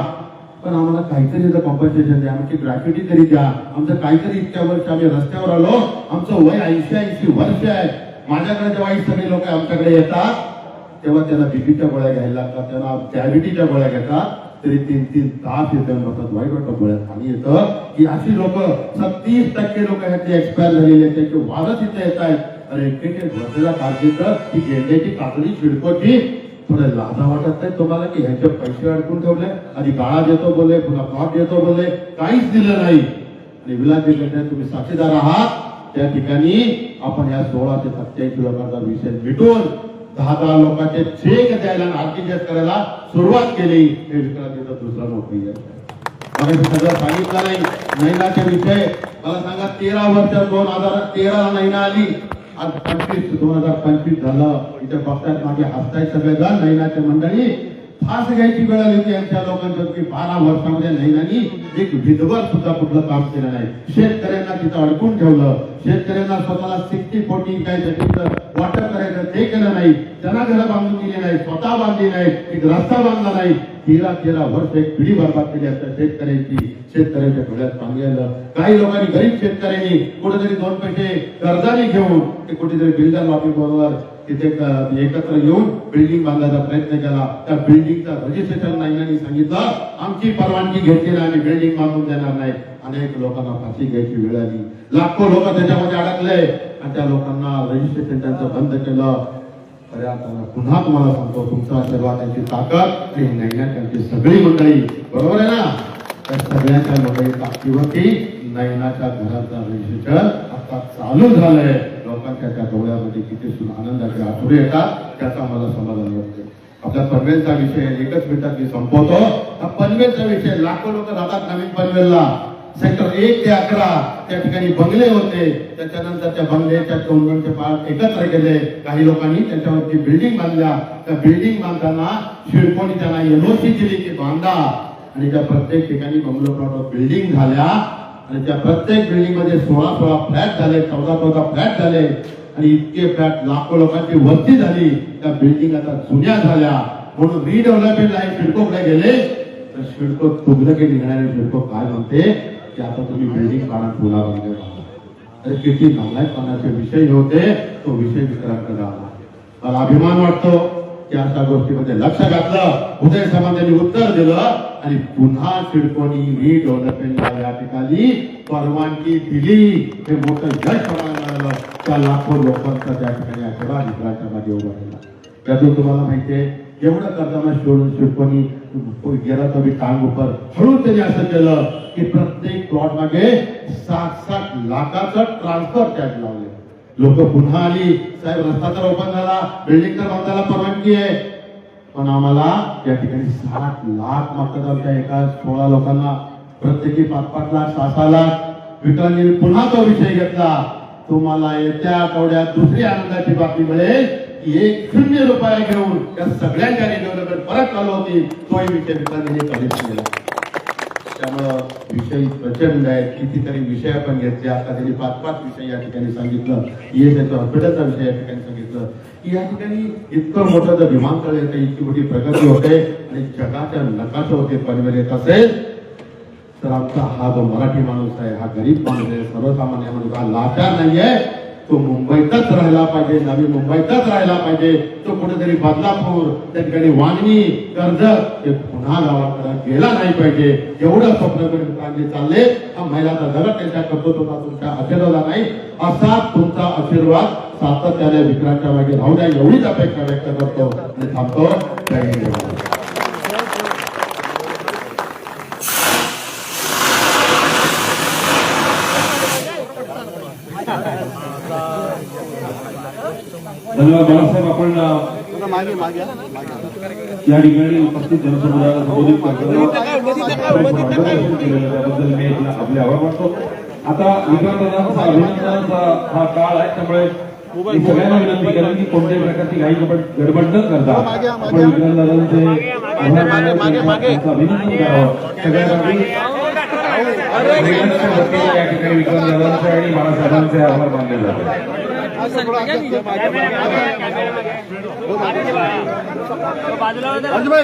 पण आम्हाला काहीतरी कॉम्पन्सेशन द्या, आमची ग्रॅच्युटी तरी द्या, आमचं काहीतरी इतक्या वर्ष आम्ही रस्त्यावर आलो, आमचं वय 80 वर्ष आहे, माझ्याकडे जेव्हा ही सगळी लोक आमच्याकडे येतात तेव्हा त्यांना बीपीच्या गोळ्या घ्यायला लागतात, त्यांना डायबिटीच्या गोळ्या घेतात, तरी 3-3 तास येते बसतात. वाईट वाटतं गोळ्यात पाणी येतं की अशी लोक 30% लोक ह्याची एक्सपायर झालेली आहेत, त्यांचे वारस इथे येत आहेत. आणि एक वर्षाला कारकीर्द की गेंड्याची कातडी शिडकोची थोडं लाजा वाटत नाही तुम्हाला की ह्याचे पैसे अडकून ठेवले, आधी गाळा देतो बोलले, पुन्हा प्लॉट देतो बोलले, काहीच दिलं नाही. आणि विलाजी गेंड्या तुम्ही साक्षीदार आहात. त्या ठिकाणी आपण या 16 ते 87 लोकांचा विषय मिटून 10 लोकांचे चेक द्यायला आरटीजीएस करायला सुरुवात केली. हे विक्रांतीचा दुसरा नोकरी आहे. सगळं सांगितलं नाही. नैनाचे विषय मला सांगा, 13 वर्ष 2013 नैना आली, आज 2025 झालं. इथे बघतायत मागे हसतायत सगळेजण. नैनाचे मंडळी फास घ्यायची वेळ आली होती यांच्या लोकांच्या की 12 वर्षामध्ये नैनानी एक विधवर सुद्धा कुठलं काम केलं नाही. शेतकऱ्यांना तिथं अडकून ठेवलं. शेतकऱ्यांना स्वतःला 60-40 काही जमिनीचं वाटप करायचं ते केलं नाही. त्यांना घरं बांधून दिली नाही, स्वतः बांधली नाही, एक रस्ता बांधला नाही. 13 वर्ष एक पिढी बरबाद केली असतात शेतकऱ्यांच्या डोळ्यात पाणी आलं. काही लोकांनी, गरीब शेतकऱ्यांनी कुठेतरी 2 पैसे कर्जाने घेऊन ते कुठेतरी बिल्डर लॉबी बरोबर तिथे एकत्र येऊन बिल्डिंग बांधायचा प्रयत्न केला. त्या बिल्डिंगचा रजिस्ट्रेशन नाही सांगितलं, आमची परवानगी घेतली नाही, आम्ही बिल्डिंग बांधून देणार नाही. अनेक लोकांना फाशी घ्यायची वेळ आली. लाखो लोक त्याच्यामध्ये अडकले आणि त्या लोकांना रजिस्ट्रेशन त्यांचं बंद केलं. अरे आता पुन्हा तुम्हाला सांगतो, तुमचा आशीर्वाद, त्यांची ताकद आणि नैना त्यांची सगळी मंडळी, बरोबर आहे ना, त्या सगळ्यांच्या मंडळी ताकदीवरती नैनाच्या घराचा रजिस्ट्रेशन आता चालू झालंय. लोकांच्या त्या डोळ्यामध्ये किती आनंदाचे आसुरे येतात त्याचा मला समाधान वाटते. आपल्या पनवेलचा विषय एकच मिनिटात मी संपवतो. हा पनवेलचा विषय, लाखो लोक राहतात नवीन पनवेलला. सेक्टर 1 ते 11 त्या ठिकाणी बंगले होते. त्याच्यानंतर त्या बंगल्याच्या 2 पार्ट एकत्र केले. काही लोकांनी त्याच्यावरती बिल्डिंग बांधल्या. त्या बिल्डिंग बांधताना शिडकोनी त्यांना एनओसी दिली की बांधा. आणि त्या प्रत्येक ठिकाणी बंगलो प्लॉट बिल्डिंग झाल्या आणि त्या प्रत्येक बिल्डिंग मध्ये 16 फ्लॅट झाले, 14 फ्लॅट झाले. आणि इतके फ्लॅट, लाखो लोकांची वस्ती झाली. त्या बिल्डिंग आता जुन्या झाल्या. म्हणून रिडेव्हलपमेंट आहे सिडकोकडे गेले तर सिडको तुगलं की निघणारे सिडको काय म्हणते की आता तुम्ही बिल्डिंग काढा, पुन्हा बांधले. अरे किती नालायकपणाचे विषय होते, तो विषय विक्रांतकडे आला. मला अभिमान वाटतो की अशा गोष्टीमध्ये लक्ष घातलं. उदय सामंतांनी उत्तर दिलं आणि पुन्हा सिडकोनी रिडेव्हलपमेंटला या ठिकाणी परवानगी दिली. हे मोठं यश मिळालं. त्या लाखो लोकांचा त्या ठिकाणी आशीर्वाद विक्रांतच्या मागे उभा राहिला. त्यातून तुम्हाला माहितीये एवढं करताना सिडकोनी गेला तर टांग उपर हळू त्यांनी असं केलं की प्रत्येक प्लॉट मागे 60 लाखाचं ट्रान्सफर टॅक्स लावले. लोक पुन्हा आली, साहेब रस्ता तर ओपन झाला, बिल्डिंग तर बांधायला परवानगी आहे, पण आम्हाला या ठिकाणी 60 लाख मागतात. आमच्या एका 16 लोकांना प्रत्येकी 5-5 लाख, 6-6 लाख. विक्रांतने पुन्हा तो विषय घेतला. तुम्हाला येत्या आठवड्यात दुसरी आनंदाची बातमी मिळेल की 1 रुपया घेऊन त्या सगळ्यांच्या रिडेव्हलपमेंट परत चालू होती. तोही विषय विक्रांतने कधीच केला. त्यामुळं विषय प्रचंड आहेत. कितीतरी विषय आपण घेतले. आता त्यांनी 5-5 विषय या ठिकाणी सांगितलं. ESIचा हॉस्पिटलचा विषय या ठिकाणी सांगितलं की या ठिकाणी इतकं मोठं जर विमानतळ येतं, इतकी मोठी प्रगती होते आणि जगाच्या नकाशा होते पनवेल येत असेल तर आमचा हा जो मराठी माणूस आहे, हा गरीब माणूस आहे, सर्वसामान्य माणूस, हा लाचार नाहीये. तो मुंबईतच राहिला पाहिजे, नवी मुंबईतच राहिला पाहिजे. तो कुठेतरी बदलापूर, त्या ठिकाणी वांगणी, कर्जत, हे पुन्हा गावाकडे गेला नाही पाहिजे. एवढं स्वप्न करून काढले चालले. हा महिलाचा दगड त्यांच्या कर्तृत्वाचा तुमच्या आशीर्वाद नाही. असा तुमचा आशीर्वाद सातत्याने विक्रांतच्या मागे राहू द्या, एवढीच अपेक्षा व्यक्त करतो आणि थांबतो. जय हिंद. धन्यवाद बाळासाहेब. आपण या ठिकाणी उपस्थित जनसमुदायाला संबोधित त्याबद्दल मी आपले आभार मानतो. आता विक्रांतदादांचा अभिनंदनाचा हा काळ आहे, त्यामुळे मी सगळ्यांना विनंती करेन की कोणत्याही प्रकारची काही गडबड न करता आपण विक्रांतदादांचे आभार मानण्याचं अभिनंदन करावं. सगळ्यांसाठी या ठिकाणी विक्रांतदादांचे आणि बाळासाहेबांचे आभार मानले जातात. बाजूला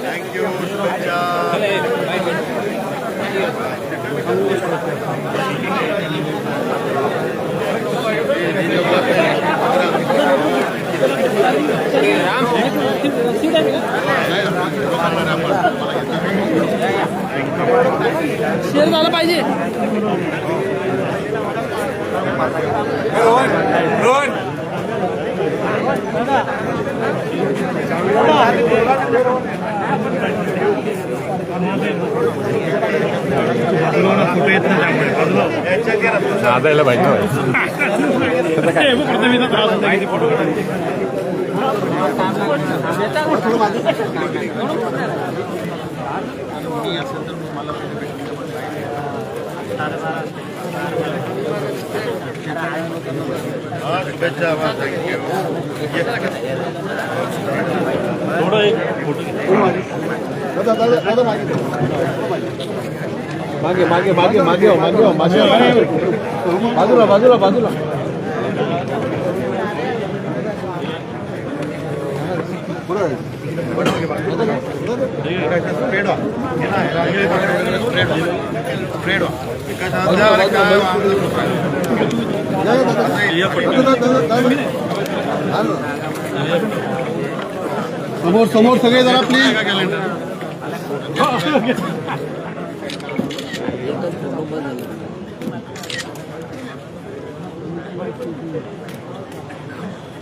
थँक्यू, शुभेच्छा. शेअर झालं पाहिजे. साधायला पाहिजे शुभेच्छा. थँक्यू. थोडं एक फोटो मागे मागे मागे मागे हो, मागे हो, मागे हो. बाजूला बाजूला बाजूला समोर समोर सगळे जरा प्लीज.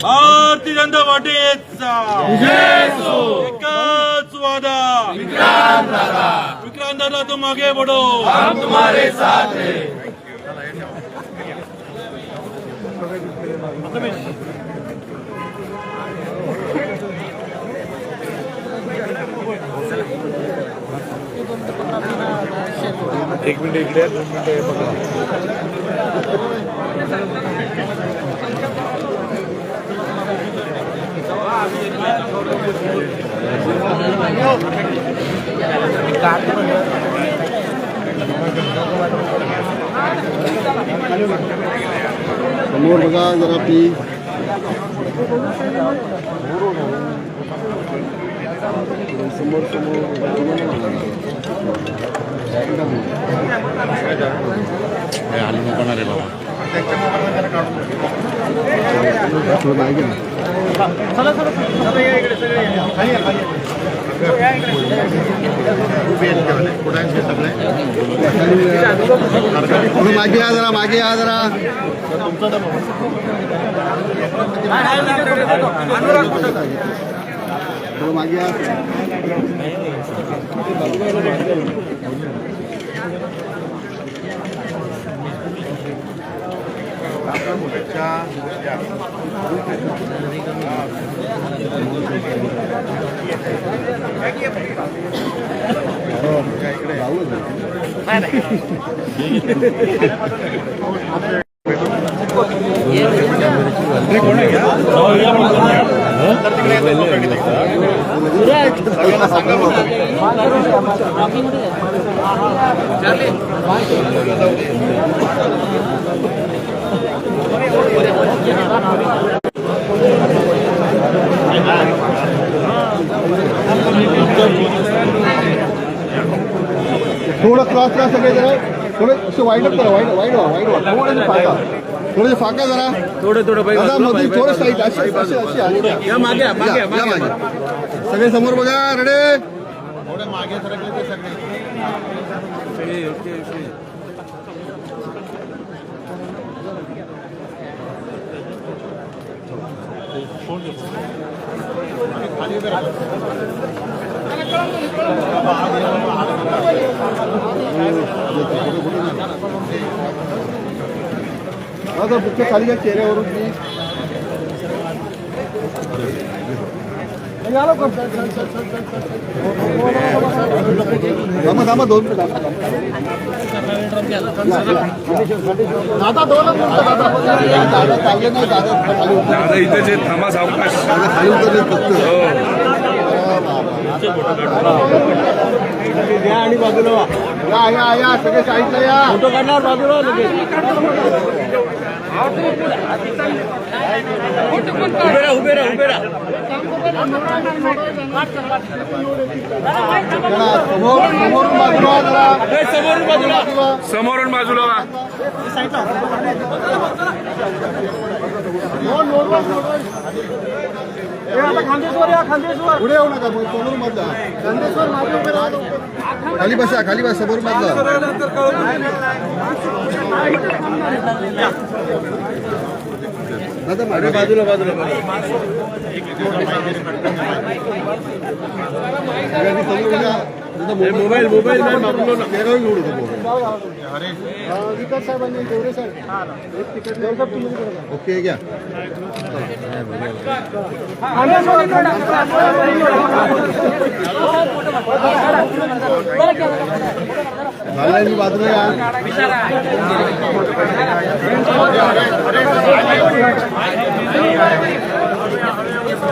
भारतीय जनता पार्टीचा एकच वादा, विक्रांत दादा तुम आगे बढ़ो, हम तुम्हारे साथ हैं. एक मिनिट इकडे, 2 मिनिटं समोर बघा जरा प्लीज. समोर समोर आली नको रे बाबा. थोडं मागे ना. थोडं मागे या जरा, मागे या जरा. थोडं मागे या. थोडं क्रॉस करा सगळे जरा. थोडे वाईड करा, वाईड वाईड व्हा, वाईड व्हा. थोडे फाका, थोडे फाका जरा. थोडं थोडं साईड अशी अशी अशी या मागे मागे मागे. सगळे समोर बघा. रेडे. थोडे मागे सरकले ते सगळे. आता बुक्के खाली घ्या चेहऱ्यावरून प्लीज. थांबा 2 मिनिट दादा चालले नाही दादा इथे थांबा सावकाश खाली उतरले फक्त आणि बाजूला या सगळे साईडला या फोटो काढणार बाजूला उभे राहा समोरून बाजूला व्हा. पुढे येऊ नका समोर मधला खांदेश्वर मागे उभे राहा खाली बसा समोर मधला दादा मागे बाजूला मोबाईल विकास साहेबांनी देवरे साहेब ओके घ्या मी बाजूला या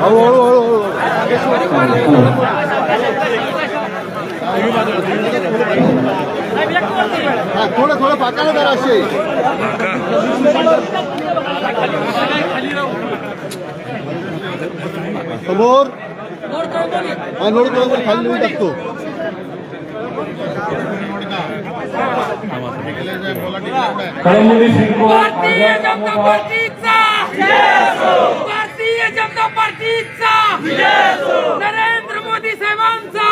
हळूहळू थोडं पाकाला जरा असे समोर नोड खाली नेऊन टाकतो भारतीय जनता पार्टीचा भारतीय जनता पार्टीचा नरेंद्र मोदी साहेबांचा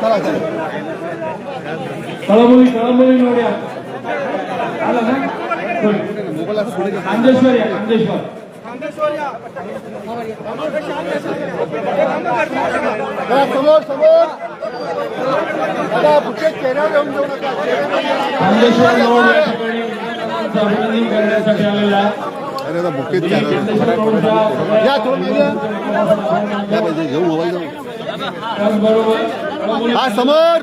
चला कळंबोली नोड्या आलं ना खांदेश्वर या समोर चेहरा घेऊन जाऊ नका खांदेश्वर अभिनंदन करण्यासाठी आलेला अरे आता बुकेत या थोडं घेऊ मोबाईल जाऊ त्याचबरोबर हा समोर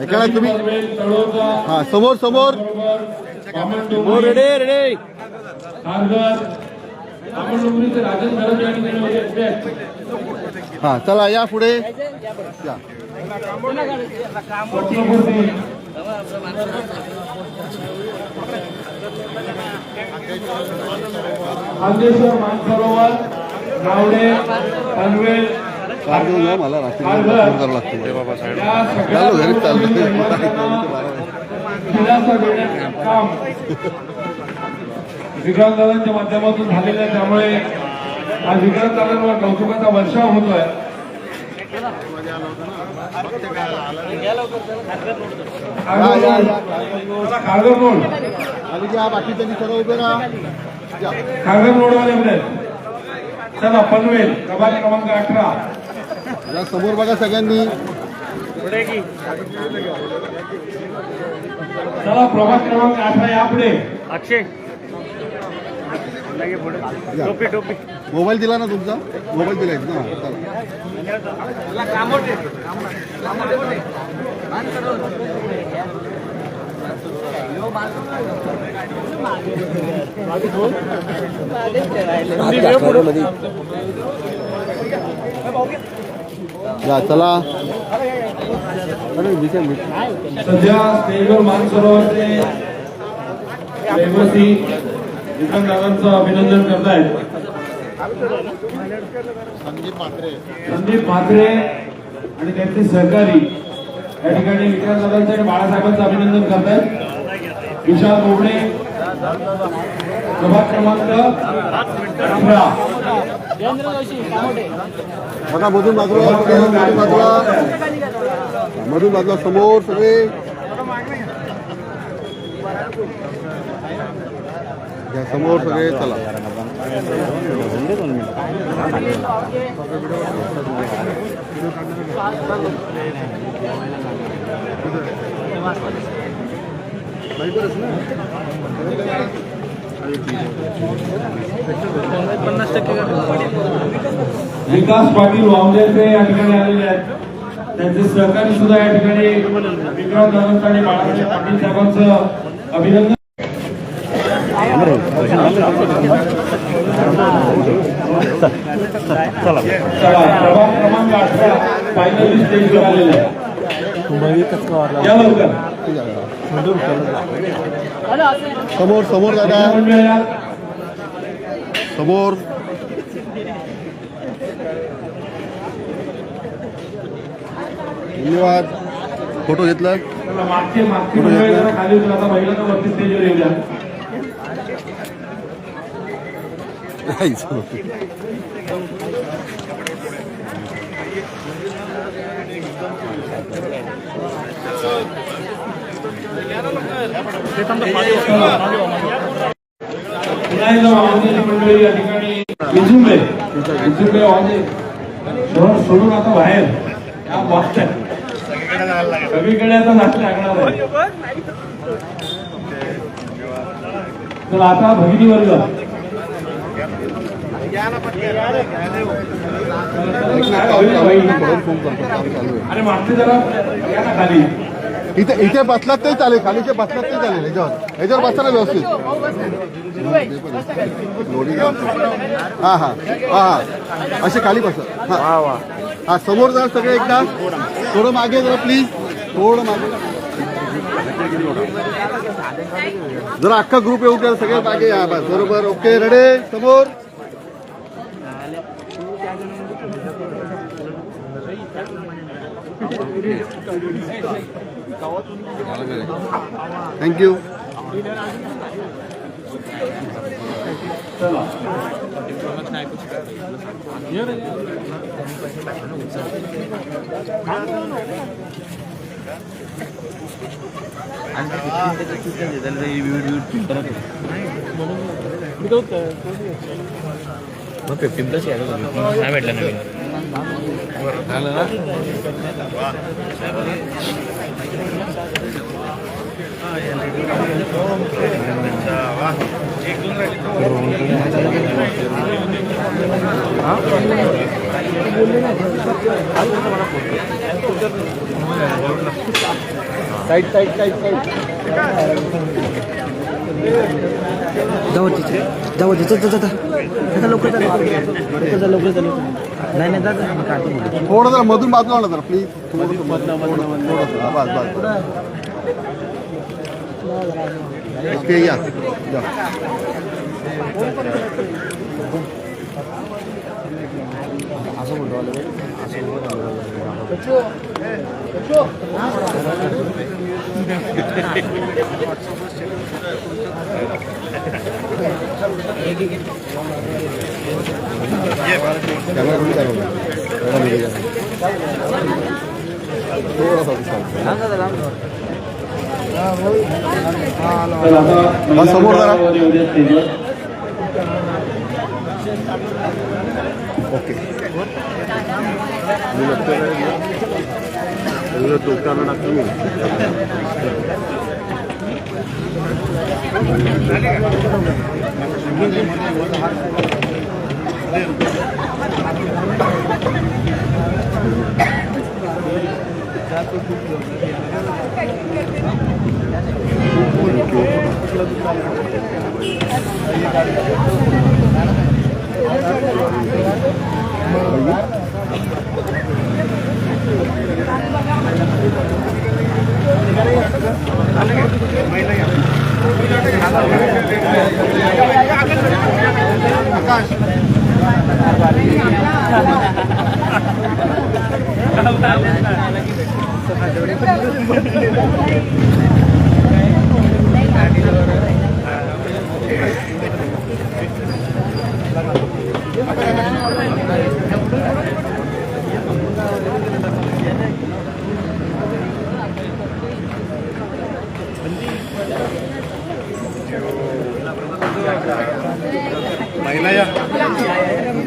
ऐका तुम्ही हा समोर रेडे हा चला या पुढे या खांदेश्वर मानसरोवर गावडे पनवेल मला रात्री लागतो घरी काम विक्रांतदादांच्या माध्यमातून झालेलं आहे. त्यामुळे आज विक्रांतदादांवर कौतुकाचा वर्षाव होतोय. खारघर रोड आणि ज्या बाकीच्या सर्व उभे राहा खारघर रोडवाले उभे चला पनवेल प्रभाग क्रमांक 18 या समोर बघा सगळ्यांनी चला प्रभाग क्रमांक 18 यापुढे अक्षय मोबाईल दिला ना तुमचा मोबाईल दिलाय ना या चला सध्या स्टेजवर मानसरोवरचे रहिवासी विक्रांतदादांचं अभिनंदन करतायत. संदीप म्हात्रे आणि त्यांचे सहकारी या ठिकाणी विक्रांतदादांचं आणि बाळासाहेबांचं अभिनंदन करतायत. विशाल बोबडे प्रभाग क्रमांक 18 बघा मधून बाजूला समोर सगळे समोर सगळे चला विकास पाटील वामदेवचे या ठिकाणी आलेले आहेत. त्यांचे सहकारी सुद्धा या ठिकाणी विक्रम दादा आणि बाळासाहेब पाटील साहेबांचं अभिनंदन. चला प्रभाग क्रमांक 18 फायनली स्टेजवर आलेले आहे. या लवकर समोर समोर दादा समोर धन्यवाद. फोटो घेतला. मागचे मंडळी जरा खाली उतरा. आता महिलांना वरती स्टेजवर येऊ द्या. पुन्हा एकदा वाजण्याची मंडळी या ठिकाणी विजुंबे वाजे सोडून आता बाहेर या बॉक्सच्या सगळीकडे आता नाच लागणार आहे. तर आता भगिनी वर्ग आणि मागचे जरा या ना खाली. इथे बसलात तरी चालेल. खालीचे बसलात तरी चालेल. ह्याच्यावर बसता ना व्यवस्थित. हा हा हा हा असे खाली बसा. हा समोर जरा सगळे एकदा थोडं मागे जरा प्लीज. थोडं मागे जरा अख्खा ग्रुप येऊ द्या. सगळे मागे या. बस बरोबर. Okay ready. समोर थँक्यू. नाही भेटलं नवीन झालं ना. साईड साईड साईड साईड जाऊ तिथे जाऊ लवकर नाही थोडं जरा मधून बाजूला जरा प्लीज. थोडं बस बस. ओके या. समोर जरा. ओके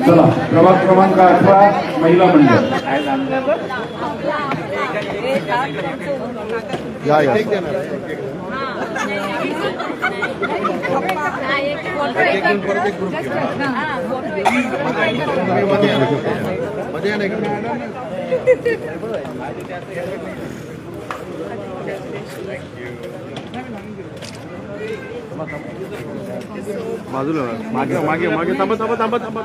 चला प्रभाग क्रमांक 18 महिला मंडळ. या या बाजूला मागे मागे मागे थांबा थांबा थांबा थांबा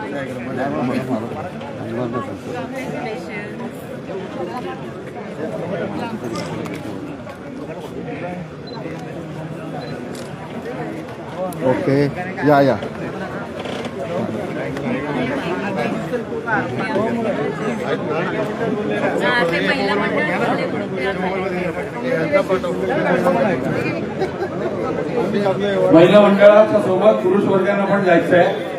ओके या या महिला मंडळाच्या सोबत पुरुष वर्गांना पण जायचं आहे.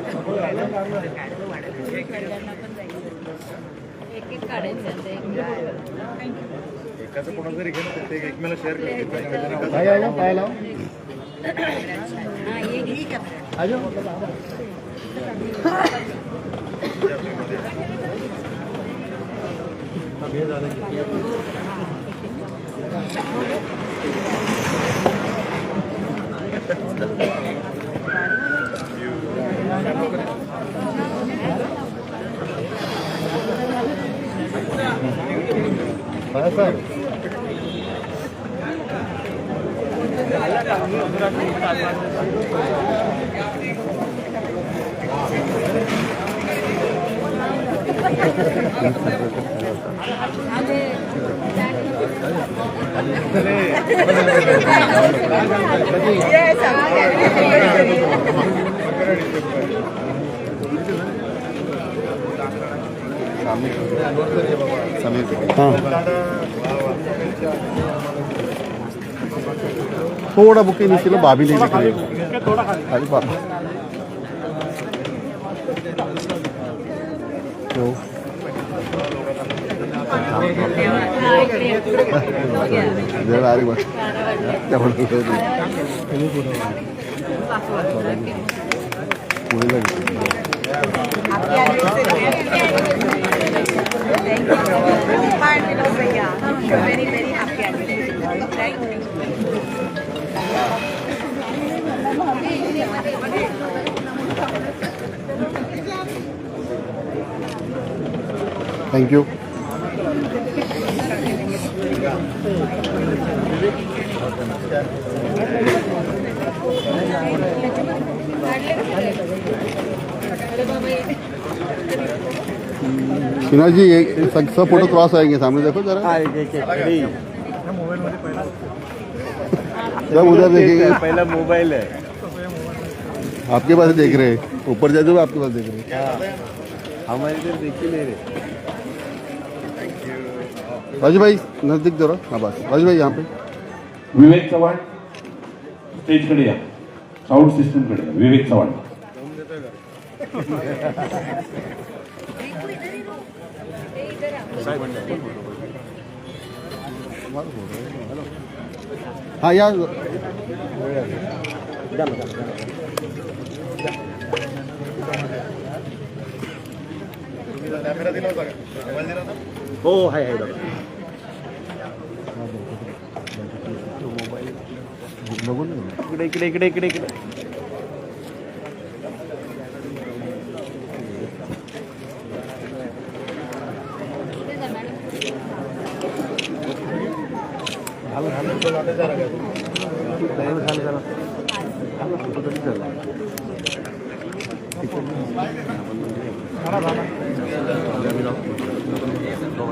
थोड़ा बुकिंग नीचे लो भाभी नहीं दिख रही खाली बात तो आ रही बात क्या बोल थैंक यू सिन्हा जी एक सब फोटो क्रॉस आएंगे सामने देखो जरा जब उधर देखेंगे पहला मोबाइल है आपके पास देख रहे हैं ऊपर जाते हुए आपके पास देख रहे हैं हमारी इधर देख ही नहीं रहे राजू भाई नजदीक जरा हाँ बस राजू भाई यहाँ पे विवेक चव्हाण स्टेजकडे या. साऊंड सिस्टमकडे या. विवेक चव्हाण. हाँ यार हो आहे इकडे इकडे इकडे इकडे इकडे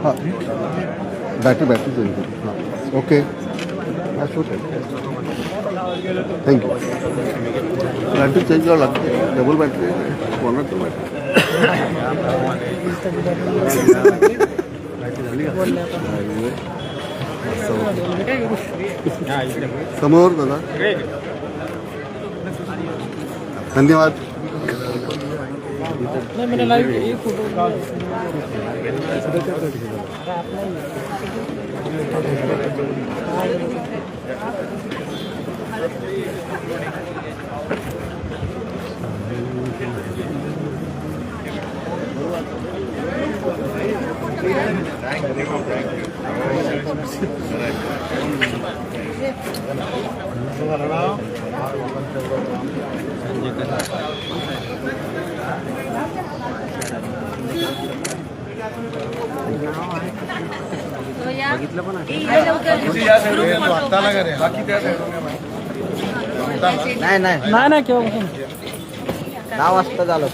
हाँ बैटरी चेंज करो हाँ ओके हाँ shoot thank you battery change करो लगती है डबल बैटरी कॉर्नर तो बैटरी समोर दादा धन्यवाद Thank you. नाही नाही नाही नाही केव्हा 10 वाजता झालं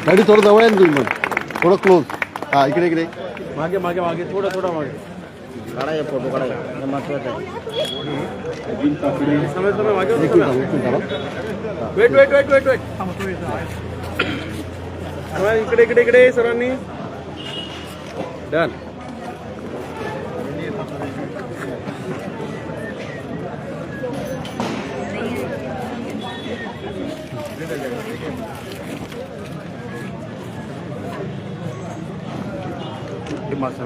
गाडी थोडं जवळ आहे ना तुम्ही मग थोडं क्लोज हा इकडे इकडे मागे मागे मागे थोडं मागे काढा या फोटो काढा हे महत्वाचं आहे वेट इकडे सर्वांनी डन don't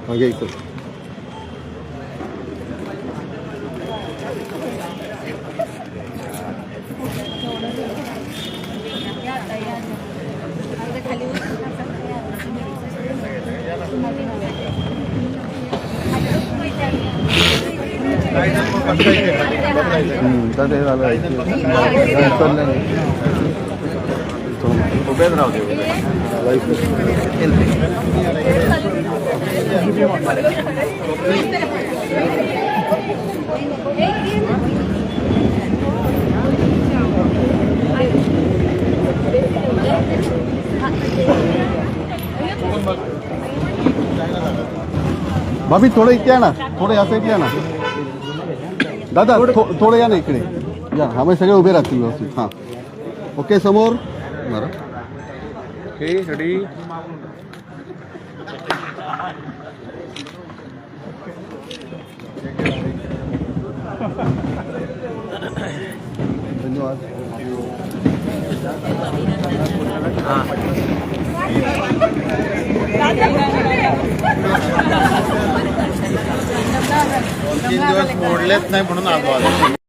okay cool उभेच राहू दे भाभी थोडं इथे या ना थोडं या साईडला ना दादा थोडं या ना इकडे या हा मग सगळे उभे राहतील व्यवस्थित हां ओके समोर बरं ओके रेडी धन्यवाद तीन दिवस मोडलेच नाही म्हणून आलो